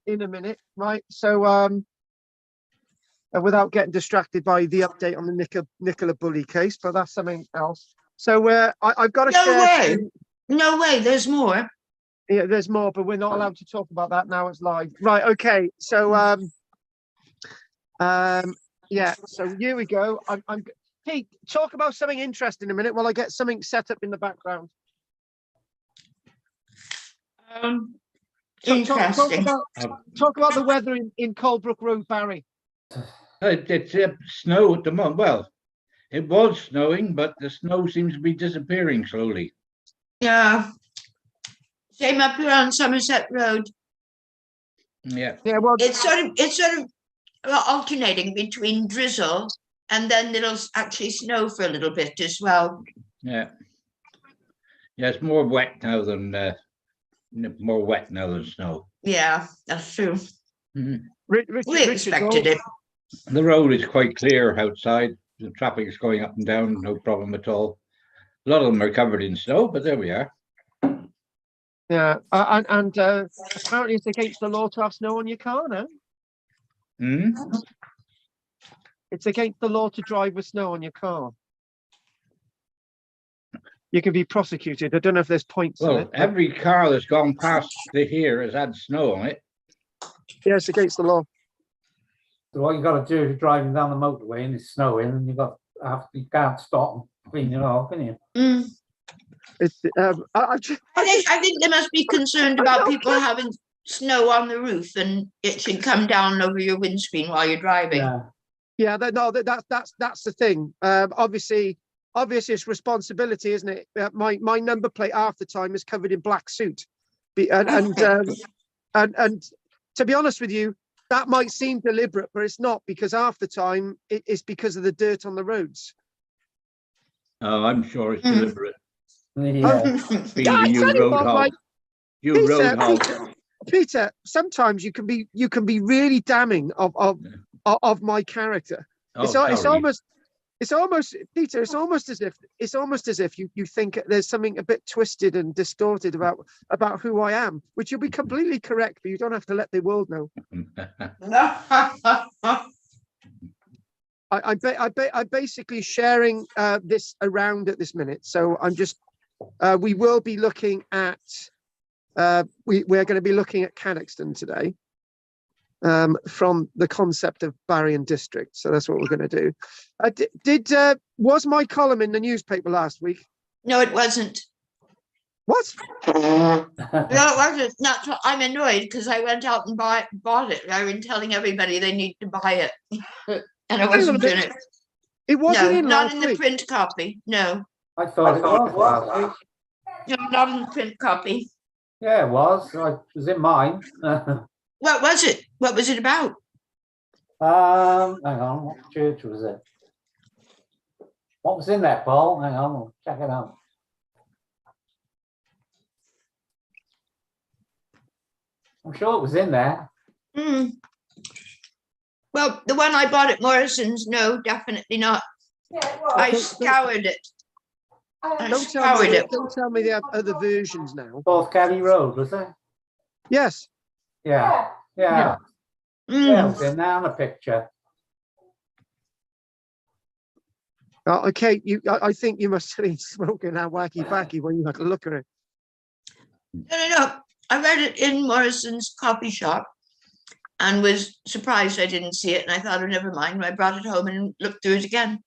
in a minute, right? So without getting distracted by the update on the Nicola Bully case, but that's something else. So I've got to share. No way, there's more. Yeah, there's more, but we're not allowed to talk about that now. It's live, right? Okay, so yeah, so here we go. Pete, talk about something interesting in a minute while I get something set up in the background. Interesting. Talk about the weather in Colebrook Road, Barry. It's snow at the moment. Well, it was snowing, but the snow seems to be disappearing slowly. Yeah. Same up here on Somerset Road. Yeah. Yeah, well, It's sort of alternating between drizzle and then it'll actually snow for a little bit as well. Yeah. Yeah, it's more wet now than snow. Yeah, that's true. Mm-hmm. We expected it. The road is quite clear outside. The traffic is going up and down, no problem at all. A lot of them are covered in snow, but there we are. Yeah, and apparently it's against the law to have snow on your car now. It's against the law to drive with snow on your car. You can be prosecuted. I don't know if there's points in it. Every car that's gone past here has had snow on it. Yeah, it's against the law. So what you got to do is driving down the motorway and it's snowing, and you can't stop and clean it off, can you? It's, I think they must be concerned about people having snow on the roof, and it should come down over your windscreen while you're driving. Yeah, that's the thing. Obviously it's responsibility, isn't it? My number plate half the time is covered in black soot, and to be honest with you, that might seem deliberate, but it's not, because half the time it's because of the dirt on the roads. Oh, I'm sure it's deliberate. Yeah. Peter, sometimes you can be really damning of my character. It's almost Peter, it's almost as if you think there's something a bit twisted and distorted about who I am, which you'll be completely correct, but you don't have to let the world know. I'm basically sharing this around at this minute, so I'm just we will be looking at we're going to be looking at Cadoxton today, from the concept of Barry and District. So that's what we're going to do. Was my column in the newspaper last week? No, it wasn't. What? No, it wasn't. Not. I'm annoyed because I went out and bought it. I've been telling everybody they need to buy it, and I wasn't doing it. It wasn't not in the print copy. No. I thought it was last week. No, not in the print copy. Yeah, it was. It was in mine. What was it? What was it about? Hang on, what church was it? What was in there, Paul? Hang on, we'll check it out. I'm sure it was in there. Well, the one I bought at Morrison's, no, definitely not. Yeah, well, I scoured it. Don't tell me they have other versions now. North County Road, was it? Yes. Yeah. Yeah, it was in there on a picture. Okay, I think you must have been smoking that wacky backy when you had a look at it. No. I read it in Morrison's coffee shop and was surprised I didn't see it. And I thought, oh, never mind. I brought it home and looked through it again.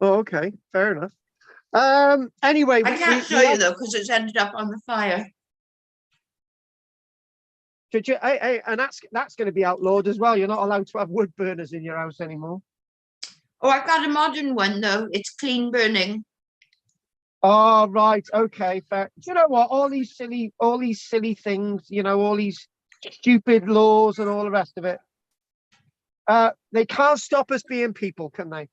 Oh, okay, fair enough. Anyway, I can't show you though because it's ended up on the fire. And that's going to be outlawed as well. You're not allowed to have wood burners in your house anymore. Oh, I've got a modern one though. It's clean burning. Oh, right. Okay, fair. Do you know what? All these silly things, all these stupid laws and all the rest of it. They can't stop us being people, can they?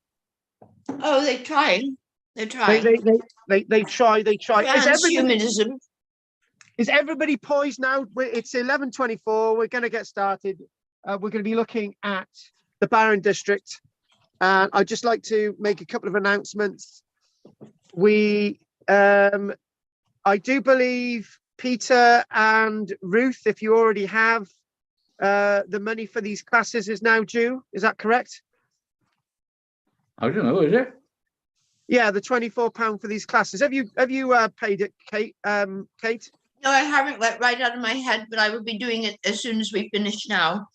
Oh, they're trying. They're trying. They try. Transhumanism. Is everybody poised now? It's 11:24. We're going to get started. We're going to be looking at the Barron District. And I'd just like to make a couple of announcements. I do believe Peter and Ruth, if you already have the money for these classes is now due. Is that correct? I don't know, is it? Yeah, the £24 for these classes. Have you paid it, Kate? Kate? No, I haven't right out of my head, but I will be doing it as soon as we finish now.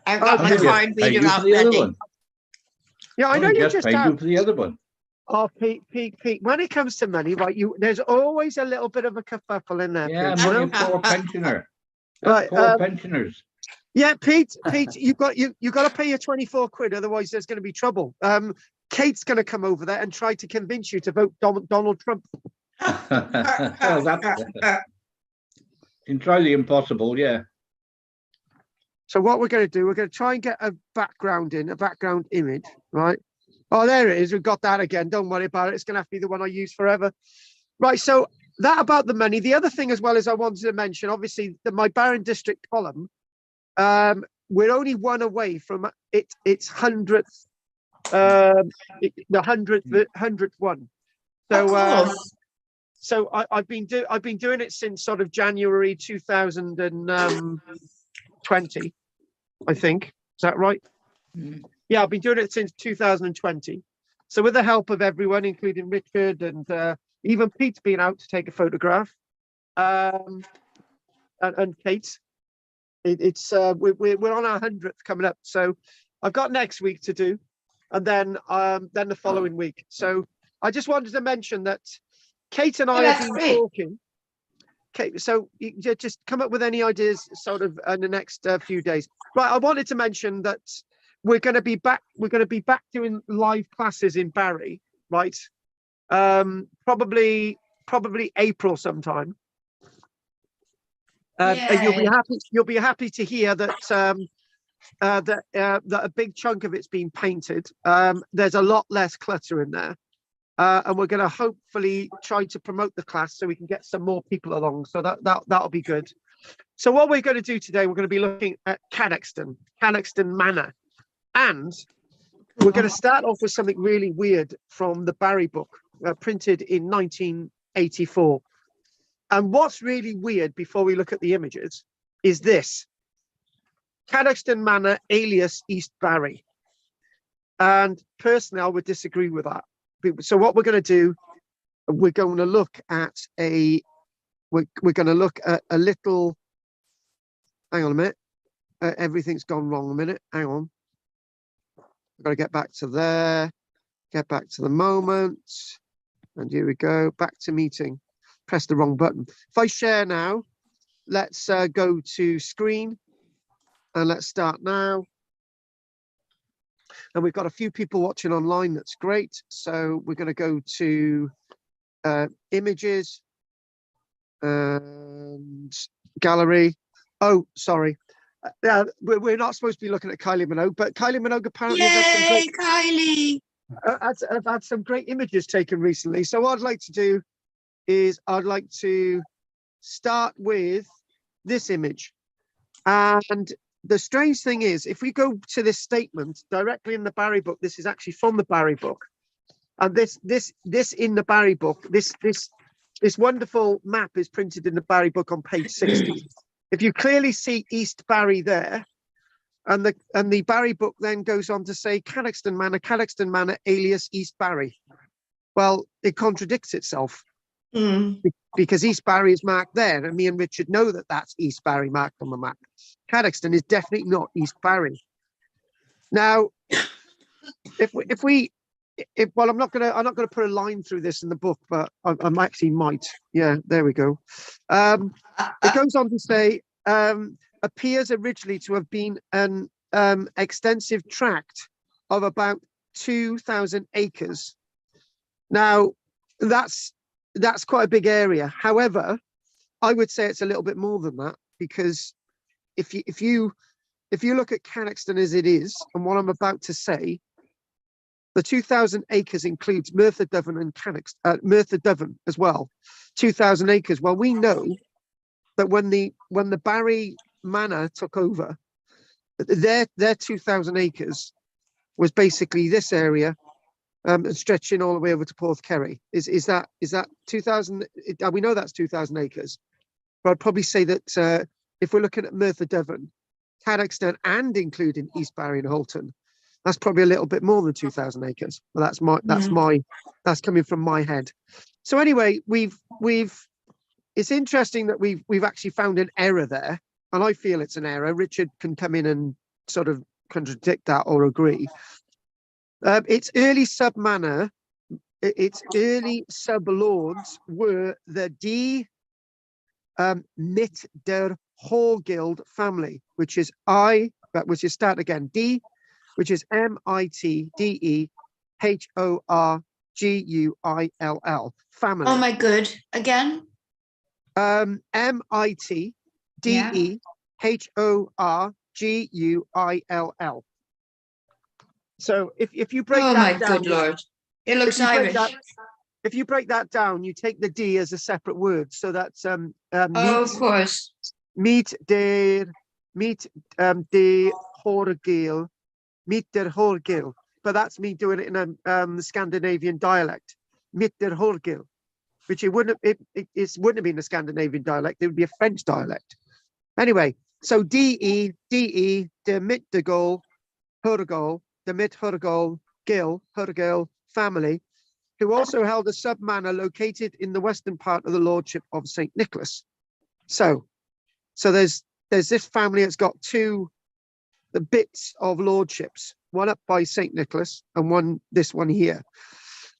I've got my Okay. card Paid reader you for out the other ready. one. Yeah, I know Only you just just paid have. you for the other one. Oh, Pete. When it comes to money, right? There's always a little bit of a kerfuffle in there. Yeah, Pete, you money, know? poor pensioner. Right, Poor pensioners. Yeah, Pete, you got to pay your 24 quid, otherwise there's going to be trouble. Kate's going to come over there and try to convince you to vote Donald Trump. Well, that's entirely impossible, yeah. So what we're going to do, we're going to try and get a background image, right? Oh, there it is. We've got that again. Don't worry about it. It's going to have to be the one I use forever. Right, so that about the money. The other thing as well is I wanted to mention, obviously, my Barron District column, we're only one away from its 100th, the 100th one. So, so I've been doing it since sort of January 2020, I think. Is that right? Mm. Yeah, I've been doing it since 2020. So with the help of everyone, including Richard and even Pete's been out to take a photograph, and Kate. We're on our 100th coming up. So I've got next week to do, and then the following week. So I just wanted to mention that Kate and I have been talking. Okay, so you just come up with any ideas sort of in the next few days. Right, I wanted to mention that we're going to be back doing live classes in Barry, right? Probably April sometime. And you'll be happy to hear that that a big chunk of it's been painted. There's a lot less clutter in there. And we're going to hopefully try to promote the class so we can get some more people along. So that'll be good. So what we're going to do today, we're going to be looking at Cadoxton Manor. And we're going to start off with something really weird from the Barry book, printed in 1984. And what's really weird before we look at the images is this: Cadoxton Manor alias East Barry. And personally, I would disagree with that. So what we're going to do, we're going to look at a little, hang on a minute. Everything's gone wrong a minute. Hang on. I've got to get back to there, get back to the moment. And here we go, back to meeting. Press the wrong button. If I share now, let's go to screen and let's start now. And we've got a few people watching online. That's great. So we're going to go to images and gallery. Oh, sorry. We're not supposed to be looking at Kylie Minogue, but Kylie Minogue apparently has had some great images taken recently. So what I'd like to do is I'd like to start with this image. And the strange thing is, if we go to this statement directly in the Barry book, this is actually from the Barry book. And this in the Barry book, this wonderful map is printed in the Barry book on page 60. If you clearly see East Barry there, and the Barry book then goes on to say Cadoxton Manor alias East Barry. Well, it contradicts itself. Because East Barry is marked there, and me and Richard know that that's East Barry marked on the map. Cadoxton is definitely not East Barry. Now, well, I'm not gonna put a line through this in the book, but I actually might. Yeah, there we go. It goes on to say appears originally to have been an extensive tract of about 2,000 acres. Now, that's quite a big area. However, I would say it's a little bit more than that, because if you look at Cadoxton as it is, and what I'm about to say, the 2,000 acres includes Merthyr Dyfan and Merthyr Dyfan as well. 2,000 acres. Well, we know that when the Barry Manor took over, their 2,000 acres was basically this area, stretching all the way over to Porthkerry. Is that 2,000? We know that's 2,000 acres. But I'd probably say that if we're looking at Merthyr Devon, Cadoxton, and including East Barry and Holton, that's probably a little bit more than 2,000 acres. Well, that's coming from my head. So anyway, it's interesting that we've actually found an error there, and I feel it's an error. Richard can come in and sort of contradict that or agree. Its early sub-manor, its early sub-lords were the D. Mit der Horgild family, which is start again, D, which is Mitdehorgill family. Oh my good. Again? Mitdehorgill. So if you break Oh my that down, good Lord. It looks Irish. If you break that down, you take the D as a separate word. So that's Oh, of course. Meet der Horgill. But that's me doing it in a Scandinavian dialect. Meet der Horgill, which it wouldn't have been a Scandinavian dialect. It would be a French dialect. Anyway, so de der mit der Horgill, the mit Horgill family, who also held a sub-manor located in the western part of the lordship of St. Nicholas. So there's this family that's got the bits of lordships, one up by St. Nicholas and this one here.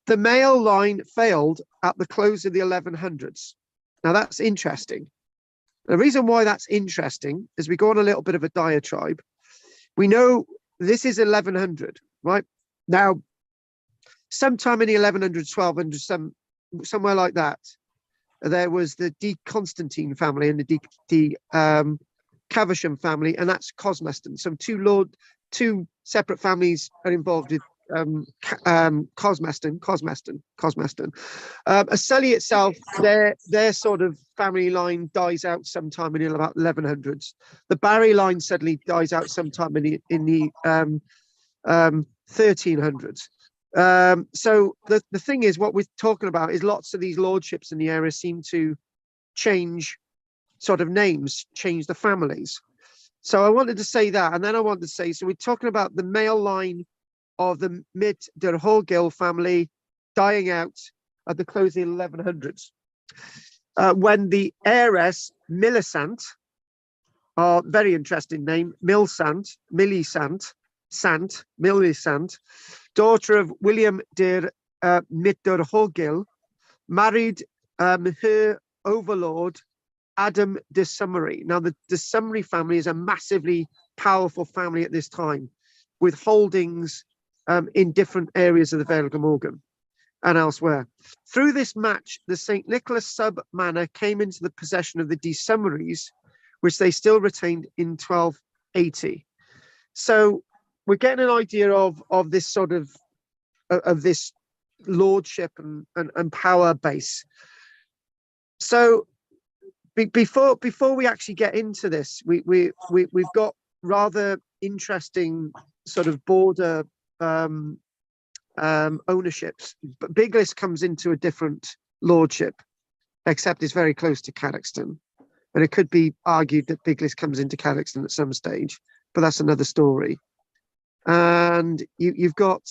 The male line failed at the close of the 1100s. Now that's interesting. The reason why that's interesting is we go on a little bit of a diatribe. We know this is 1100, right? Now, sometime in the 1100s, 1200s, somewhere like that, there was the De Constantine family and the De Caversham family, and that's Cosmeston. So two separate families are involved with Cosmeston. Sully itself, their sort of family line dies out sometime in about 1100s. The Barry line suddenly dies out sometime in the 1300s. So the thing is, what we're talking about is lots of these lordships in the area seem to change sort of names, change the families. So I wanted to say that, and then I wanted to say, so we're talking about the male line of the Mit der Horgill family dying out at the close of the 1100s. When the heiress Millicent, very interesting name, Millicent, daughter of William der Mit der Horgill, married her overlord Adam de Summery. Now the de Summery family is a massively powerful family at this time, with holdings in different areas of the Vale of Glamorgan and elsewhere. Through this match, the St. Nicholas sub-manor came into the possession of the de Summerys, which they still retained in 1280. So we're getting an idea of this sort of this lordship and power base. So before we actually get into this, we've got rather interesting sort of border ownerships. But Biglis comes into a different lordship, except it's very close to Cadoxton, and it could be argued that Biglis comes into Cadoxton at some stage, but that's another story. And you've got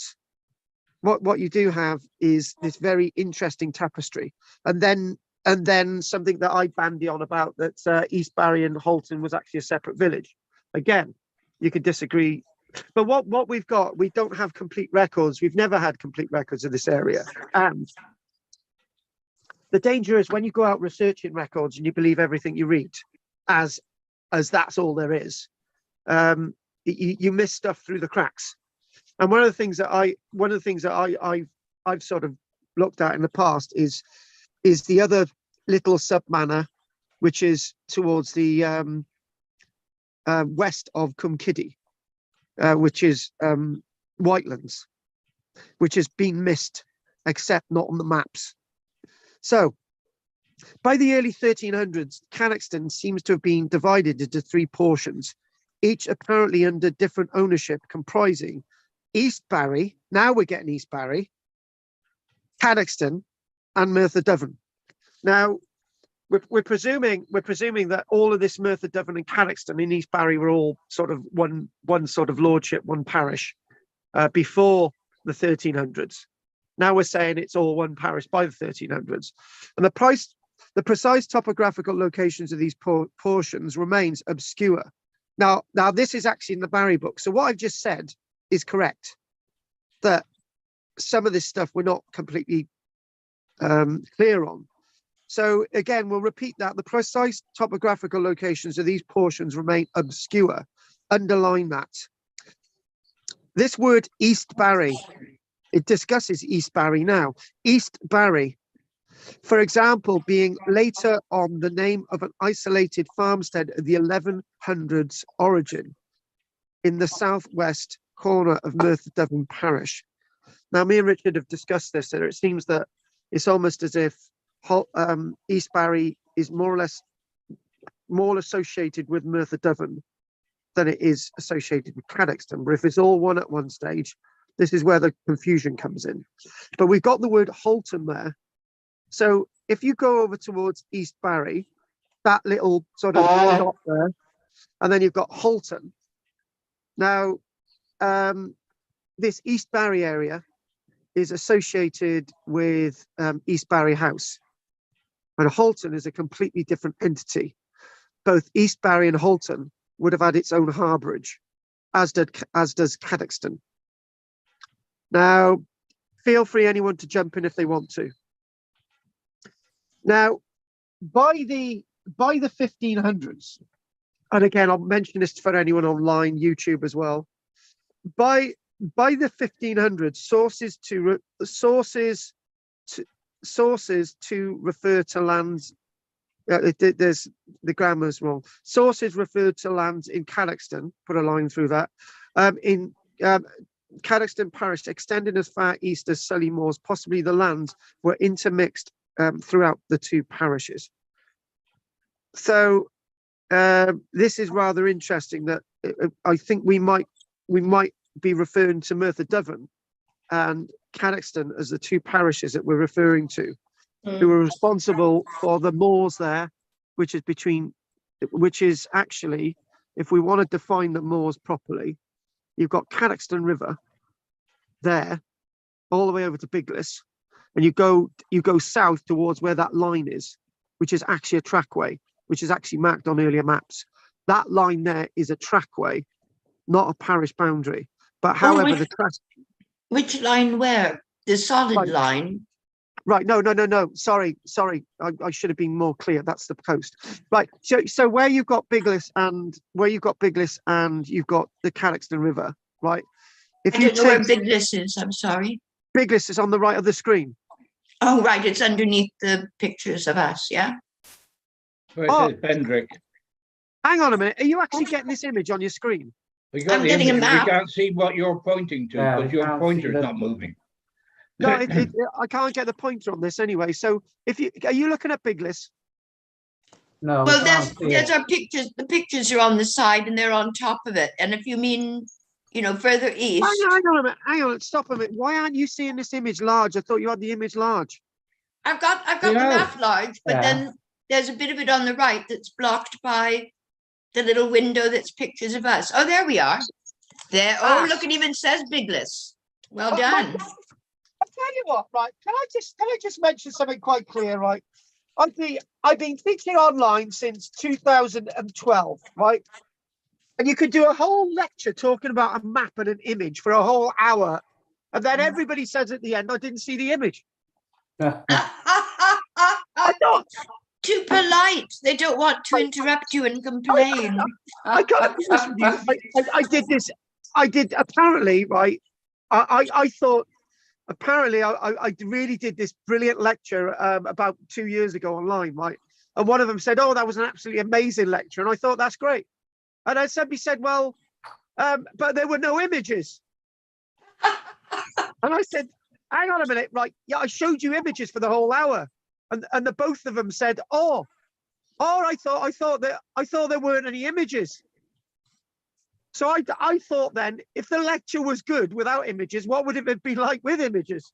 what you do have is this very interesting tapestry, and then something that I bandy on about, that East Barry and Holton was actually a separate village. Again, you could disagree, but what we've got, we don't have complete records. We've never had complete records of this area, and the danger is when you go out researching records and you believe everything you read as that's all there is. You miss stuff through the cracks. And one of the things that I've sort of looked at in the past is the other little sub manor, which is towards the west of Cumkiddy, which is Whitelands, which has been missed, except not on the maps. So by the early 1300s, Cadoxton seems to have been divided into three portions, each apparently under different ownership, comprising East Barry, now we're getting East Barry, Cadoxton, and Merthyr Devon. Now, we're presuming that all of this Merthyr Devon and Cadoxton in East Barry were all sort of one sort of lordship, one parish before the 1300s. Now we're saying it's all one parish by the 1300s, and the precise topographical locations of these portions remains obscure. Now this is actually in the Barry book. So what I've just said is correct. That some of this stuff we're not completely clear on. So again, we'll repeat that. The precise topographical locations of these portions remain obscure. Underline that. This word East Barry, it discusses East Barry now. East Barry, for example, being later on the name of an isolated farmstead of the 1100s origin in the southwest corner of Merthyr Devon parish. Now, me and Richard have discussed this, and it seems that it's almost as if East Barry is more or less more associated with Merthyr Devon than it is associated with Cadoxton. But if it's all one at one stage, this is where the confusion comes in. But we've got the word Halton there. So if you go over towards East Barry, that little sort of dot there, and then you've got Halton. Now, this East Barry area is associated with East Barry House. And Halton is a completely different entity. Both East Barry and Halton would have had its own harbourage, as does Cadoxton. Now, feel free anyone to jump in if they want to. Now, by the 1500s, and again, I'll mention this for anyone online, YouTube as well. By the 1500s, sources to refer to lands. There's the grammar's wrong. Sources referred to lands in Cadoxton. Put a line through that. In Cadoxton parish, extending as far east as Sully Moors, possibly the lands were intermixed throughout the two parishes. So this is rather interesting. That I think we might be referring to Merthyr Devon and Cadoxton as the two parishes that we're referring to, who were responsible for the moors there, which is actually, if we want to define the moors properly, you've got Cadoxton River there, all the way over to Biglis, and you go south towards where that line is, which is actually a trackway, which is actually marked on earlier maps. That line there is a trackway, not a parish boundary. But however, which line where? The solid line? Right, no. Sorry. I should have been more clear. That's the coast. Right. So where you've got Biglis and you've got the Cadoxton River, right? If you don't know where Biglis is, I'm sorry. Biglis is on the right of the screen. Oh, right, it's underneath the pictures of us, yeah? Where it says Pendrick. Hang on a minute. Are you actually getting this image on your screen? I'm getting a map. We can't see what you're pointing to, Yeah, but your pointer's not moving. No, I can't get the pointer on this anyway. So are you looking at Biglis? No. Well, there's our pictures. The pictures are on the side and they're on top of it. And if you mean, further east. Hang on a minute. Hang on. Stop a minute. Why aren't you seeing this image large? I thought you had the image large. I've got the map large, but then there's a bit of it on the right that's blocked by the little window that's pictures of us. Oh, there we are. There. Oh, look, it even says Biglis. Well done. I'll tell you what, right? Can I just mention something quite clear, right? I've been teaching online since 2012, right? And you could do a whole lecture talking about a map and an image for a whole hour, and then everybody says at the end, "I didn't see the image." I don't. Too polite. They don't want to interrupt you and complain. I got I did this. I did apparently, right? I thought. Apparently, I really did this brilliant lecture about 2 years ago online, right? And one of them said, "Oh, that was an absolutely amazing lecture," and I thought that's great. And then somebody said, "Well, but there were no images." And I said, "Hang on a minute, right? Yeah, I showed you images for the whole hour," and the both of them said, "Oh, I thought there weren't any images." So I thought then, if the lecture was good without images, what would it have been like with images?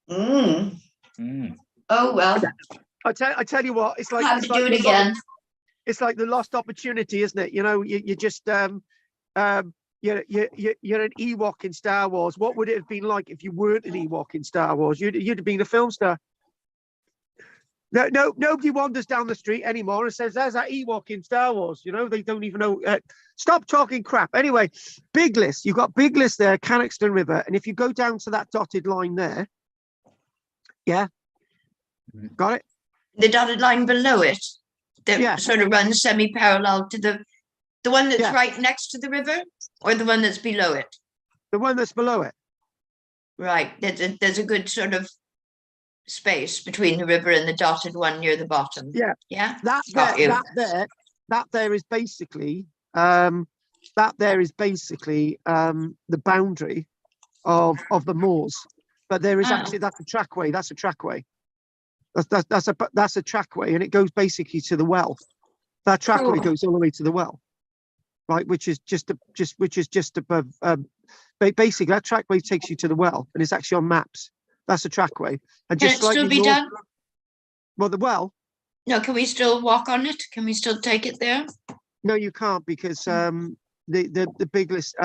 Oh, well. I tell you what, it's like Have to do it again. It's like the lost opportunity, isn't it? You know, you just you're an Ewok in Star Wars. What would it have been like if you weren't an Ewok in Star Wars? You'd have been a film star. No, nobody wanders down the street anymore and says, "There's that Ewok in Star Wars." You know, they don't even know. Stop talking crap. Anyway, Biglis. You've got Biglis there, Cadoxton River, and if you go down to that dotted line there, yeah, got it. The dotted line below it, that sort of runs semi-parallel to the one that's right next to the river, or the one that's below it. The one that's below it. Right. There's a good sort of space between the river and the dotted one near the bottom. Yeah. Yeah. That there is basically the boundary of the moors. But there is actually that's a trackway. That's a trackway. That's a trackway, and it goes basically to the well. That trackway goes all the way to the well, right? Which is just above. Basically, that trackway takes you to the well, and it's actually on maps. That's a trackway, and Can it still be done? Well, the well. No, can we still walk on it? Can we still take it there? No, you can't, because the big list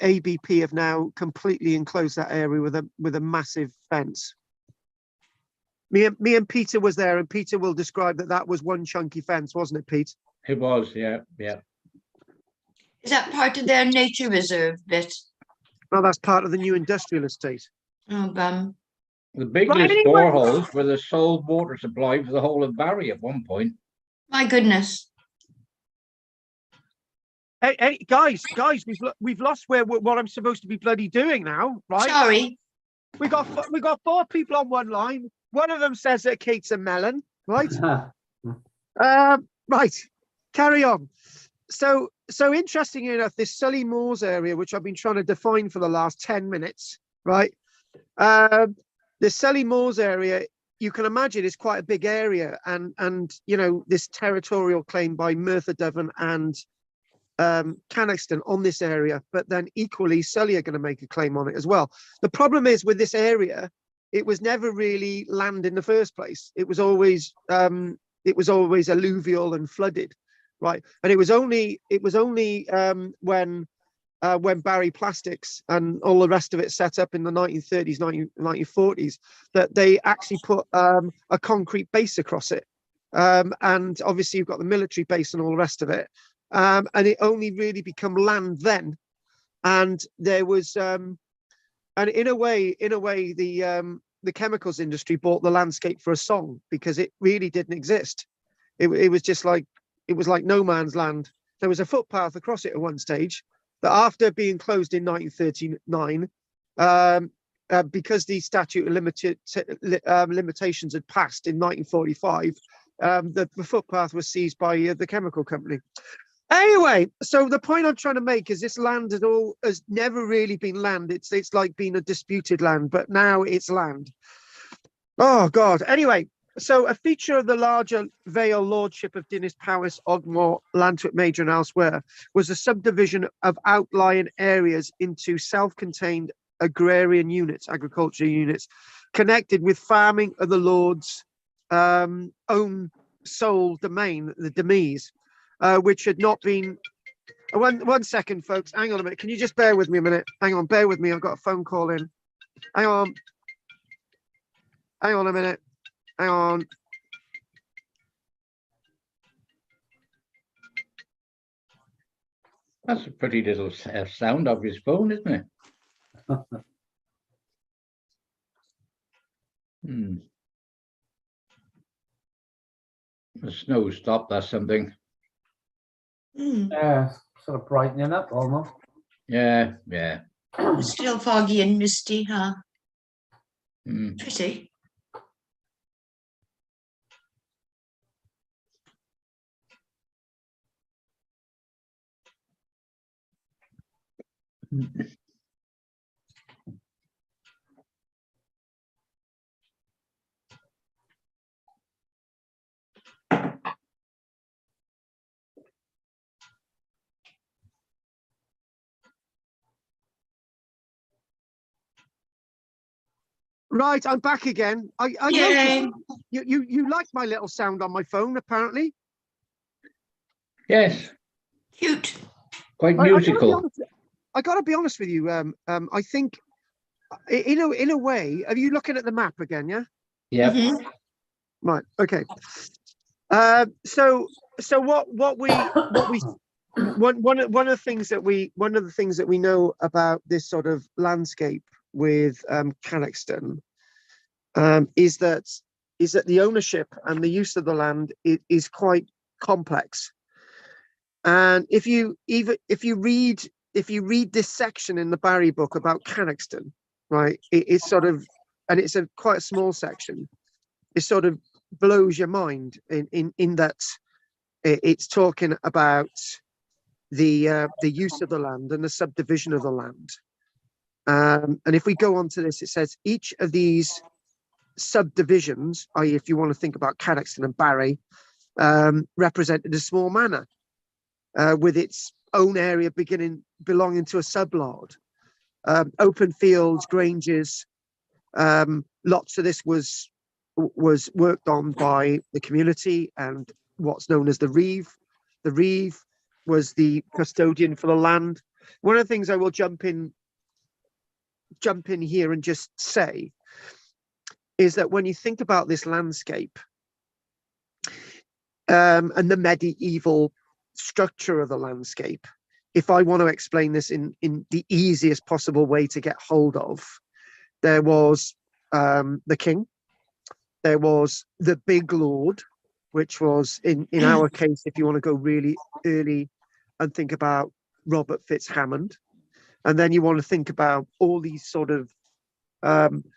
ABP have now completely enclosed that area with a massive fence. Me and Peter was there, and Peter will describe that was one chunky fence, wasn't it, Pete? It was, yeah. Is that part of their nature reserve bit? Well, that's part of the new industrial estate. Oh, bum. The biggest boreholes were the sole water supply for the whole of Barry at one point. My goodness. Hey, guys, we've lost what I'm supposed to be bloody doing now, right? Sorry. We got 4 people on one line. One of them says that Kate's a melon, right? Right. Carry on. So interestingly enough, this Sully Moors area, which I've been trying to define for the last 10 minutes, right? The Sully Moors area, you can imagine, is quite a big area, and you know, this territorial claim by Merthyr Devon and Cadoxton on this area, but then equally Sully are going to make a claim on it as well. The problem is with this area, it was never really land in the first place. It was always alluvial and flooded, right? And it was only when Barry Plastics and all the rest of it set up in the 1930s, 1940s, that they actually put a concrete base across it. And obviously you've got the military base and all the rest of it. And it only really become land then. And there was, and in a way, the chemicals industry bought the landscape for a song, because it really didn't exist. It was just like, it was like no man's land. There was a footpath across it at one stage, that after being closed in 1939, because the statute of limitations had passed in 1945, the footpath was seized by the chemical company. Anyway, so the point I'm trying to make is this land has never really been land. It's like being a disputed land, but now it's land. Oh God. Anyway, so a feature of the larger Vale Lordship of Dinas Powys, Ogmore, Lantwick Major and elsewhere was the subdivision of outlying areas into self-contained agrarian units, agricultural units, connected with farming of the Lord's own sole domain, the Demise. Which had not been. One second, folks. Hang on a minute. Can you just bear with me a minute? Hang on, bear with me. I've got a phone call in. Hang on. Hang on a minute. Hang on. That's a pretty little sound of his phone, isn't it? The snow stopped. That's something. Yeah, sort of brightening up almost. Yeah. Still foggy and misty, huh? Pretty. Right, I'm back again. I Yay. noticed you like my little sound on my phone, apparently. Yes, Cute. quite I musical. gotta be honest with you. I think in a way, are you looking at the map again? Yeah. Yep. Mhm. Right. Okay. So what we one of the things that we know about this sort of landscape with Cadoxton is that the ownership and the use of the land is quite complex. And if you read this section in the Barry book about Cadoxton, right, it's sort of, and it's a quite a small section. It sort of blows your mind in that it's talking about the use of the land and the subdivision of the land. And if we go on to this, it says each of these subdivisions, i.e., if you want to think about Cadoxton and Barry, represented a small manor with its own area belonging to a sublord. Open fields, granges, lots of this was worked on by the community and what's known as the reeve. The reeve was the custodian for the land. One of the things I will jump in here and just say is that when you think about this landscape and the medieval structure of the landscape, if I want to explain this in the easiest possible way to get hold of, there was the king, there was the big lord, which was in our case, if you want to go really early and think about Robert Fitzhammond, and then you want to think about all these sort of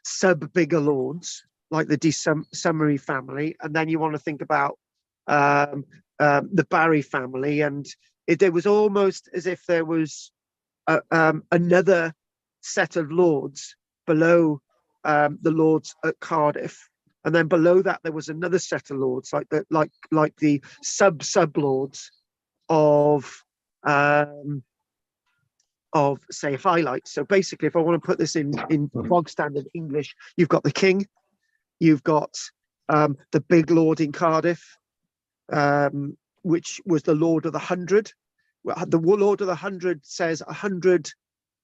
sub-bigger lords like the de Summery family, and then you want to think about the Barry family, and there was almost as if there was another set of lords below the lords at Cardiff, and then below that there was another set of lords like the sub lords of say highlights. So basically, if I want to put this in bog standard English, you've got the king, you've got the big lord in Cardiff, which was the Lord of the 100. The Lord of the 100 says 100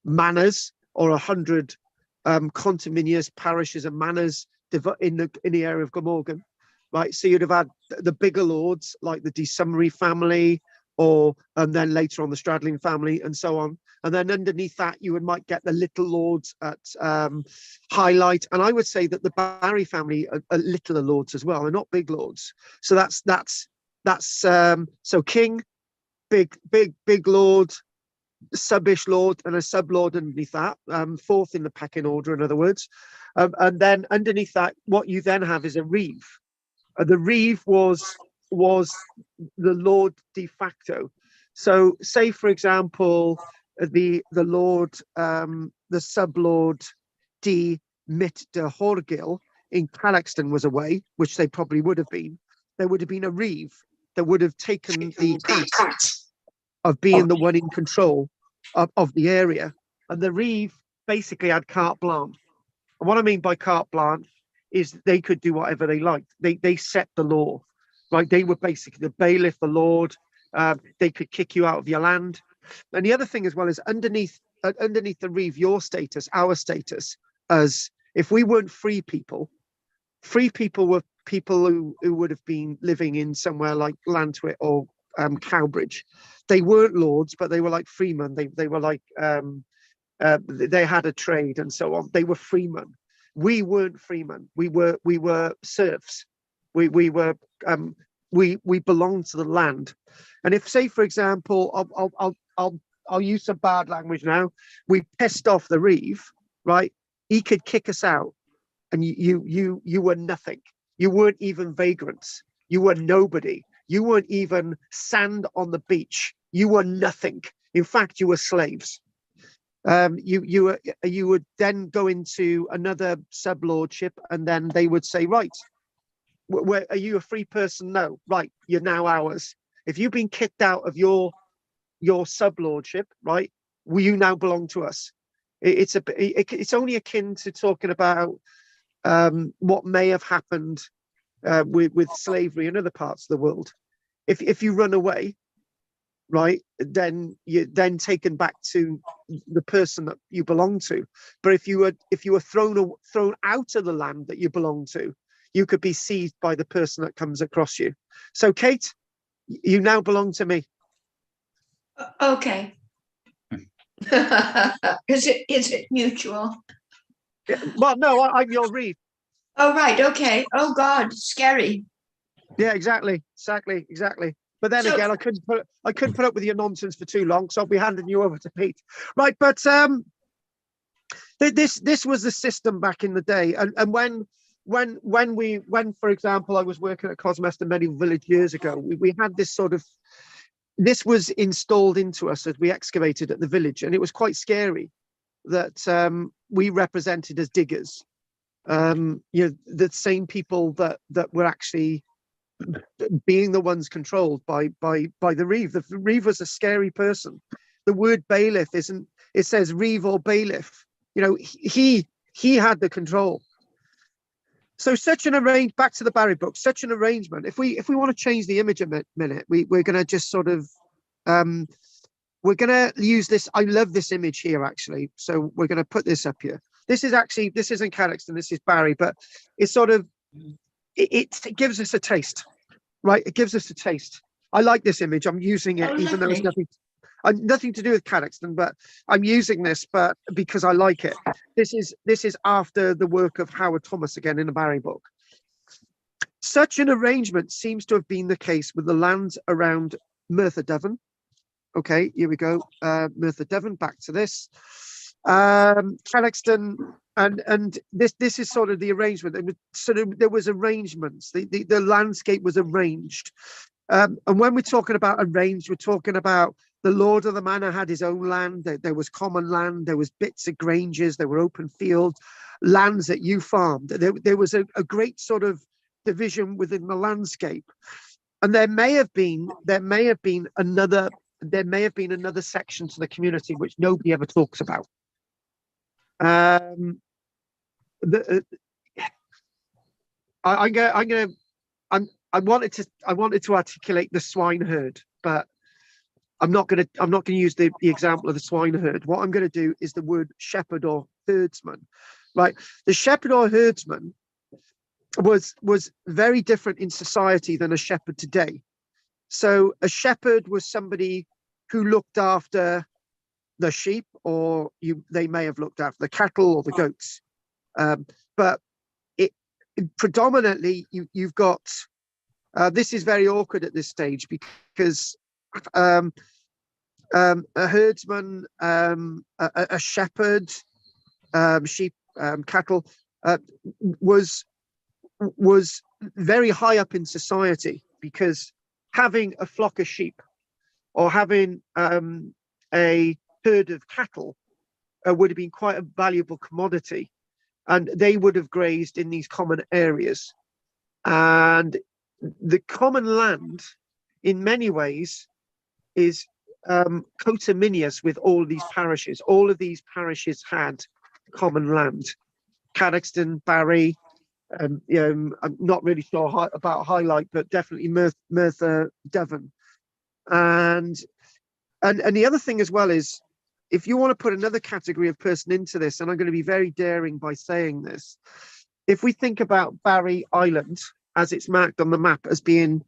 manors or 100 conterminous parishes and manors in the area of Glamorgan, right? So you'd have had the bigger lords like the de Summery family, and then later on the Stradling family, and so on. And then underneath that, you might get the little lords at Highlight. And I would say that the Barry family are littler lords as well. They're not big lords. So that's so king, big lord, subish lord, and a sublord underneath that, fourth in the pecking order, in other words. And then underneath that, what you then have is a reeve. The reeve was the lord de facto. So say, for example, the lord, the sublord de Mit de Horgil in Cadoxton was away, which they probably would have been. There would have been a reeve that would have taken the task of being the one in control of the area. And the reeve basically had carte blanche. And what I mean by carte blanche is they could do whatever they liked. They set the law, right? They were basically the bailiff, the lord. They could kick you out of your land. And the other thing as well is underneath the reeve, your status, our status, as if we weren't free people were people who would have been living in somewhere like Lantwit or Cowbridge. They weren't lords, but they were like freemen. They were like they had a trade and so on. They were freemen. We weren't freemen. We were serfs. We belonged to the land. And if, say, for example, I'll use some bad language now. We pissed off the reeve, right? He could kick us out, and you were nothing. You weren't even vagrants. You were nobody. You weren't even sand on the beach. You were nothing. In fact, you were slaves. You would then go into another sublordship, and then they would say, right, are you a free person? No. Right, you're now ours. If you've been kicked out of your sublordship, right, you now belong to us. It's only akin to talking about what may have happened with slavery in other parts of the world. If you run away, right, then you're then taken back to the person that you belong to. But if you were thrown out of the land that you belong to, you could be seized by the person that comes across you. So, Kate, you now belong to me. Okay. Is it mutual? Yeah, well, no, I'm your reef. Oh, right. Okay. Oh, God. Scary. Yeah, exactly. But then again, I couldn't put up with your nonsense for too long, so I'll be handing you over to Pete. Right, but this was the system back in the day, and when for example I was working at Cosmester Medieval Village years ago, we had this sort of, this was installed into us as we excavated at the village, and it was quite scary that we represented as diggers. The same people that were actually being the ones controlled by the reeve. The reeve was a scary person. The word bailiff isn't, it says reeve or bailiff. He had the control. So back to the Barry book, such an arrangement, if we want to change the image a minute, we're going to just sort of we're going to use this. I love this image here, actually. So we're going to put this up here. This isn't Cadoxton, this is Barry, but it's sort of, it gives us a taste, right? It gives us a taste. I like this image. I'm using it, even though it's nothing to do with Cadoxton, but I'm using this, but because I like it. This is after the work of Howard Thomas again in the Barry book. Such an arrangement seems to have been the case with the lands around Merthyr Devon. Okay, here we go. Merthyr Devon, back to this. Cadoxton, and this is sort of the arrangement. There was arrangements. The landscape was arranged. And when we're talking about arranged, we're talking about the lord of the manor had his own land. There was common land. There was bits of granges. There were open fields, lands that you farmed. There was a great sort of division within the landscape. And there may have been another section to the community which nobody ever talks about. I wanted to articulate the swineherd, but I'm not going to use the example of the swineherd. What I'm going to do is the word shepherd or herdsman. Right, the shepherd or herdsman was very different in society than a shepherd today. So a shepherd was somebody who looked after the sheep, or they may have looked after the cattle or the goats, but predominantly you've got this is very awkward at this stage, because a herdsman, a shepherd, sheep, cattle, was very high up in society, because having a flock of sheep or having a herd of cattle would have been quite a valuable commodity, and they would have grazed in these common areas. And the common land in many ways is coterminous with all of these parishes. All of these parishes had common land. Cadoxton, Barry, I'm not really sure about Highlight, but definitely Merthyr Devon. And the other thing as well is, if you want to put another category of person into this, and I'm going to be very daring by saying this, if we think about Barry Island as it's marked on the map as being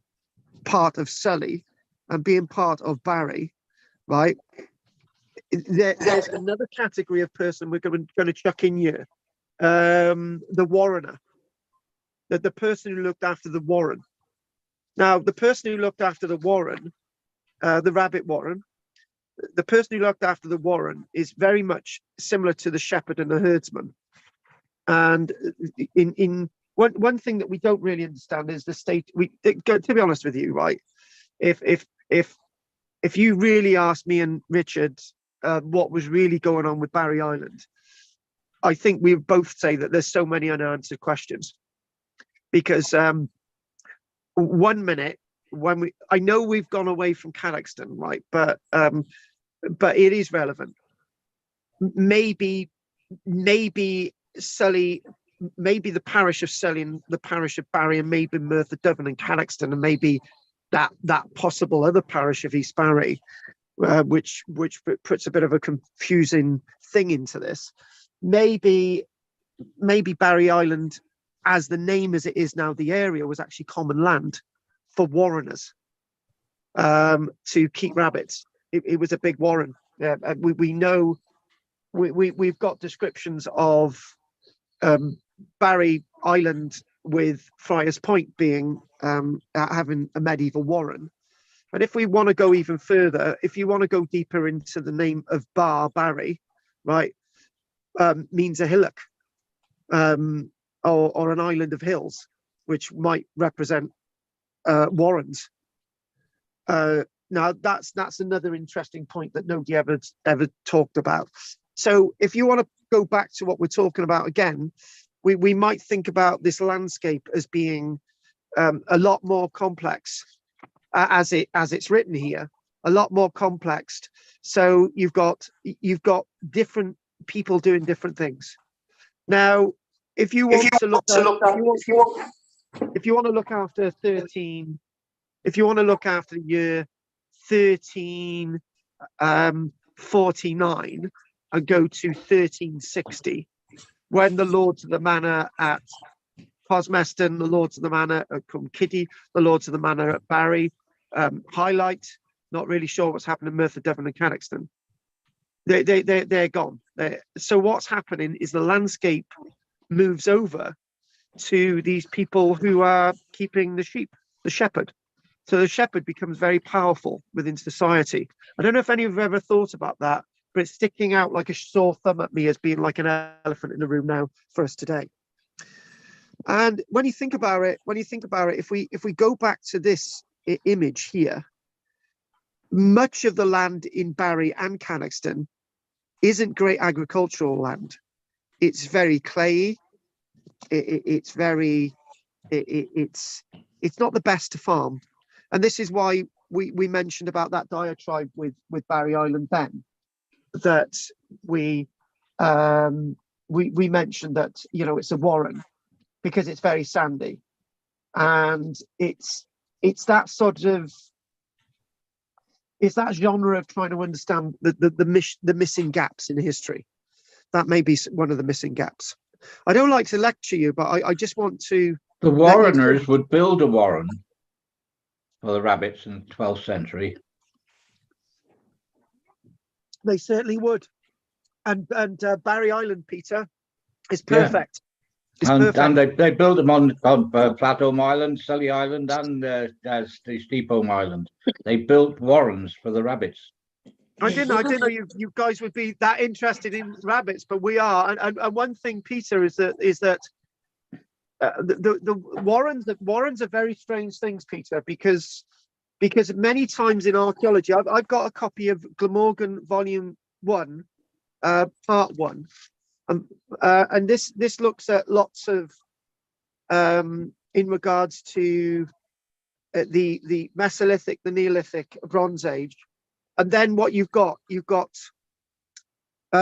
part of Sully and being part of Barry, right? There's another category of person we're going to chuck in here. The Warrener, the person who looked after the Warren. Now, the person who looked after the Warren, the Rabbit Warren, the person who looked after the Warren is very much similar to the shepherd and the herdsman. And in one thing that we don't really understand is the state. To be honest with you, right? If you really asked me and Richard what was really going on with Barry Island, I think we would both say that there's so many unanswered questions. Because 1 minute, I know we've gone away from Cadoxton, right? But it is relevant. Maybe Sully maybe the parish of Selly, the parish of Barry, and maybe Merthyr Dyfrdwy and Cadoxton, and maybe that possible other parish of East Barry, which puts a bit of a confusing thing into this. Maybe Barry Island, as the name as it is now, the area was actually common land for warreners to keep rabbits. It was a big warren. We know we've got descriptions of Barry Island with Friars Point being having a medieval warren. And if we want to go even further, if you want to go deeper into the name of Barry, right, means a hillock, or an island of hills, which might represent warrens. Now that's another interesting point that nobody ever talked about. So if you want to go back to what we're talking about again, we might think about this landscape as being a lot more complex, as it's written here, a lot more complex. So you've got different people doing different things. Now, if you want to look after 13, if you want to look after the year 1349 and go to 1360, when the Lords of the Manor at Cosmeston, the Lords of the Manor at Cwmkiddy, the Lords of the Manor at Barry, Highlight, not really sure what's happened in Merthyr Dyfrdwy and Cadoxton. They're gone. So what's happening is the landscape moves over to these people who are keeping the sheep, the shepherd. So the shepherd becomes very powerful within society. I don't know if any of you have ever thought about that, but it's sticking out like a sore thumb at me as being like an elephant in the room now for us today. And when you think about it, if we go back to this image here, much of the land in Barry and Cadoxton isn't great agricultural land. It's very clayey. It's not the best to farm. And this is why we mentioned about that diatribe with Barry Island then, that we mentioned that, you know, it's a warren because it's very sandy, and it's that sort of, it's that genre of trying to understand the missing gaps in history. That may be one of the missing gaps. I don't like to lecture you, but I just want to. The warreners would build a warren for the rabbits in the 12th century. They certainly would. And Barry Island, Peter, is perfect. Yeah. And they built them on Platholm Island, Sully Island, and Steepholm Island. They built warrens for the rabbits. I didn't know you guys would be that interested in rabbits, but we are. And one thing, Peter, is that the warrens are very strange things, Peter, because many times in archaeology, I've got a copy of Glamorgan Volume 1, Part 1, and this looks at lots of in regards to the Mesolithic, the Neolithic, Bronze Age. And then what you've got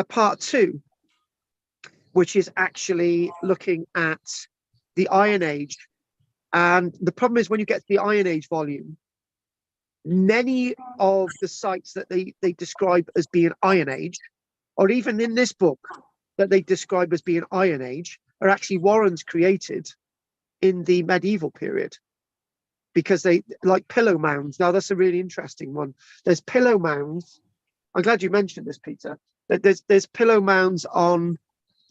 Part 2, which is actually looking at the Iron Age. And the problem is, when you get to the Iron Age volume, many of the sites that they describe as being Iron Age, or even in this book that they describe as being Iron Age, are actually warrens created in the medieval period. Because they, like pillow mounds. Now that's a really interesting one. There's pillow mounds. I'm glad you mentioned this, Peter. There's pillow mounds on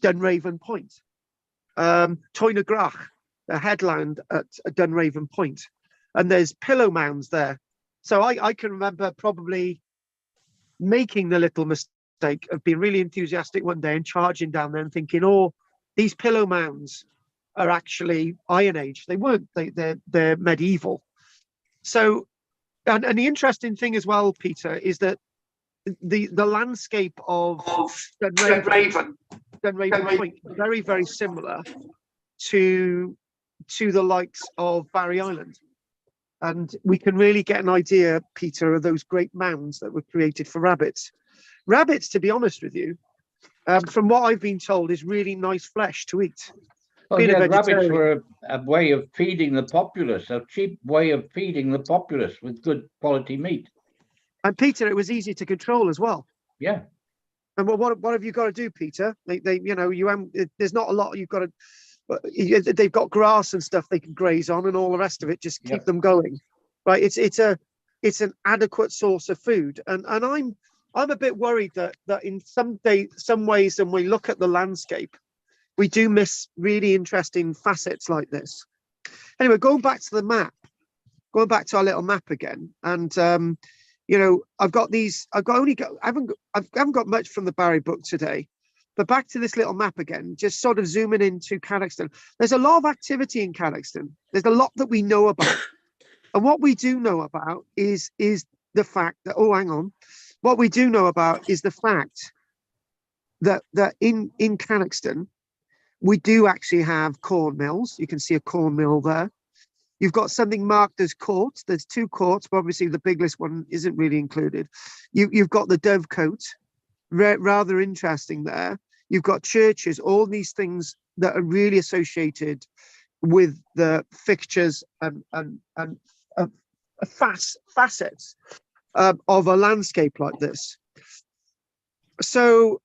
Dunraven Point, Toynagrach, the headland at Dunraven Point, and there's pillow mounds there. So I can remember probably making the little mistake of being really enthusiastic one day and charging down there and thinking, oh, these pillow mounds are actually Iron Age. They weren't. They're medieval. So, and the interesting thing as well, Peter, is that the landscape of Dunraven Point is very, very similar to the likes of Barry Island, and we can really get an idea, Peter, of those great mounds that were created for rabbits. Rabbits, to be honest with you, from what I've been told, is really nice flesh to eat. Well, being a yeah, rabbits vegetarian. were a way of feeding the populace, a cheap way of feeding the populace with good quality meat. And Peter, it was easy to control as well. Yeah. And what have you got to do, Peter? There's not a lot you've got to. They've got grass and stuff they can graze on, and all the rest of it. Just keep them going, right? It's an adequate source of food, and I'm a bit worried that in some ways, when we look at the landscape, we do miss really interesting facets like this. Anyway, going back to the map, going back to our little map again, and I haven't got much from the Barry book today, but back to this little map again, just sort of zooming into Cadoxton. There's a lot of activity in Cadoxton. There's a lot that we know about, and what we do know about is the fact that what we do know about is the fact that in Cadoxton we do actually have corn mills. You can see a corn mill there. You've got something marked as courts. There's 2 courts, but obviously the biggest one isn't really included. You've got the dovecote, rather interesting there. You've got churches, all these things that are really associated with the fixtures and facets of a landscape like this. So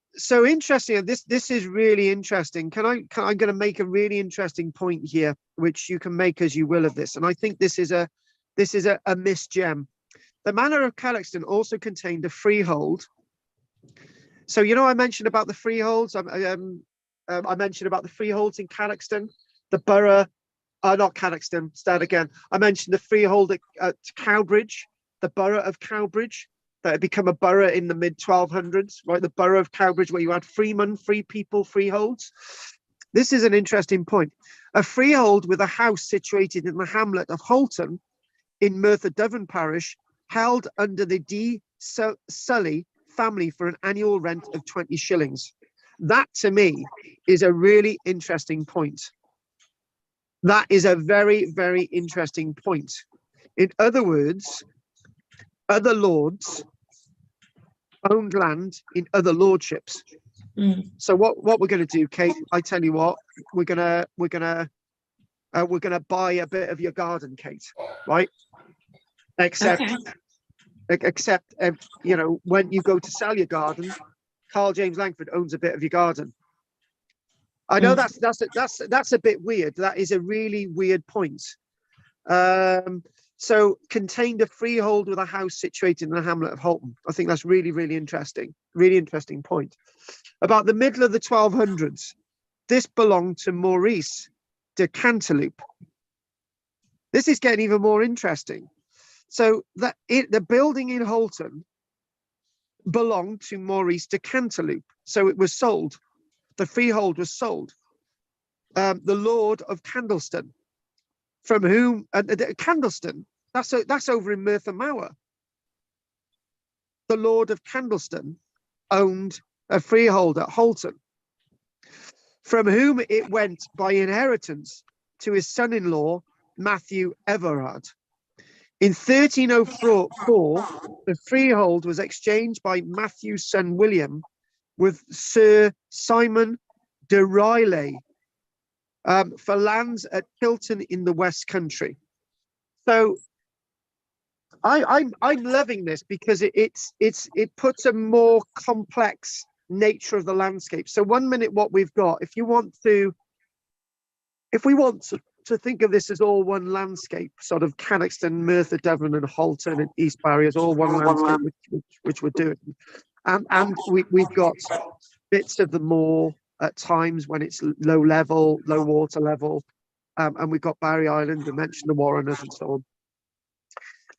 interesting. This is really interesting. I'm going to make a really interesting point here, which you can make as you will of this. And I think this is a missed gem. The manor of Cadoxton also contained a freehold. So I mentioned about the freeholds. I mentioned about the freeholds in Cadoxton, the borough. Not Cadoxton. Start again. I mentioned the freehold at Cowbridge, the borough of Cowbridge. That had become a borough in the mid-1200s, right? The borough of Cowbridge, where you had freemen, free people, freeholds. This is an interesting point. A freehold with a house situated in the hamlet of Holton in Merthyr Devon parish, held under the D. Sully family for an annual rent of 20 shillings. That, to me, is a really interesting point. That is a very, very interesting point. In other words, other lords owned land in other lordships. So what we're going to do, Kate, I tell you what, we're gonna buy a bit of your garden, Kate, right? Except when you go to sell your garden, Karl-James Langford owns a bit of your garden. I know that's a bit weird. That is a really weird point. So contained a freehold with a house situated in the hamlet of Holton. I think that's really, really interesting. Really interesting point. About the middle of the 1200s, this belonged to Maurice de Cantilupe. This is getting even more interesting. So the building in Holton belonged to Maurice de Cantilupe. So it was sold. The freehold was sold. The Lord of Candleston, from whom Candleston, that's over in Merthyr Mawr. The Lord of Candleston owned a freehold at Holton, from whom it went by inheritance to his son-in-law Matthew Everard. In 1304, the freehold was exchanged by Matthew's son William with Sir Simon de Riley for lands at Kilton in the West Country. So I'm loving this because it puts a more complex nature of the landscape. So one minute what we've got, if we want to think of this as all one landscape, sort of Cadoxton, Merthyr Devon and Holton and East Barry as all one landscape, which we're doing. And we've got bits of the moor at times when it's low water level. And we've got Barry Island, we mentioned the Warreners and so on.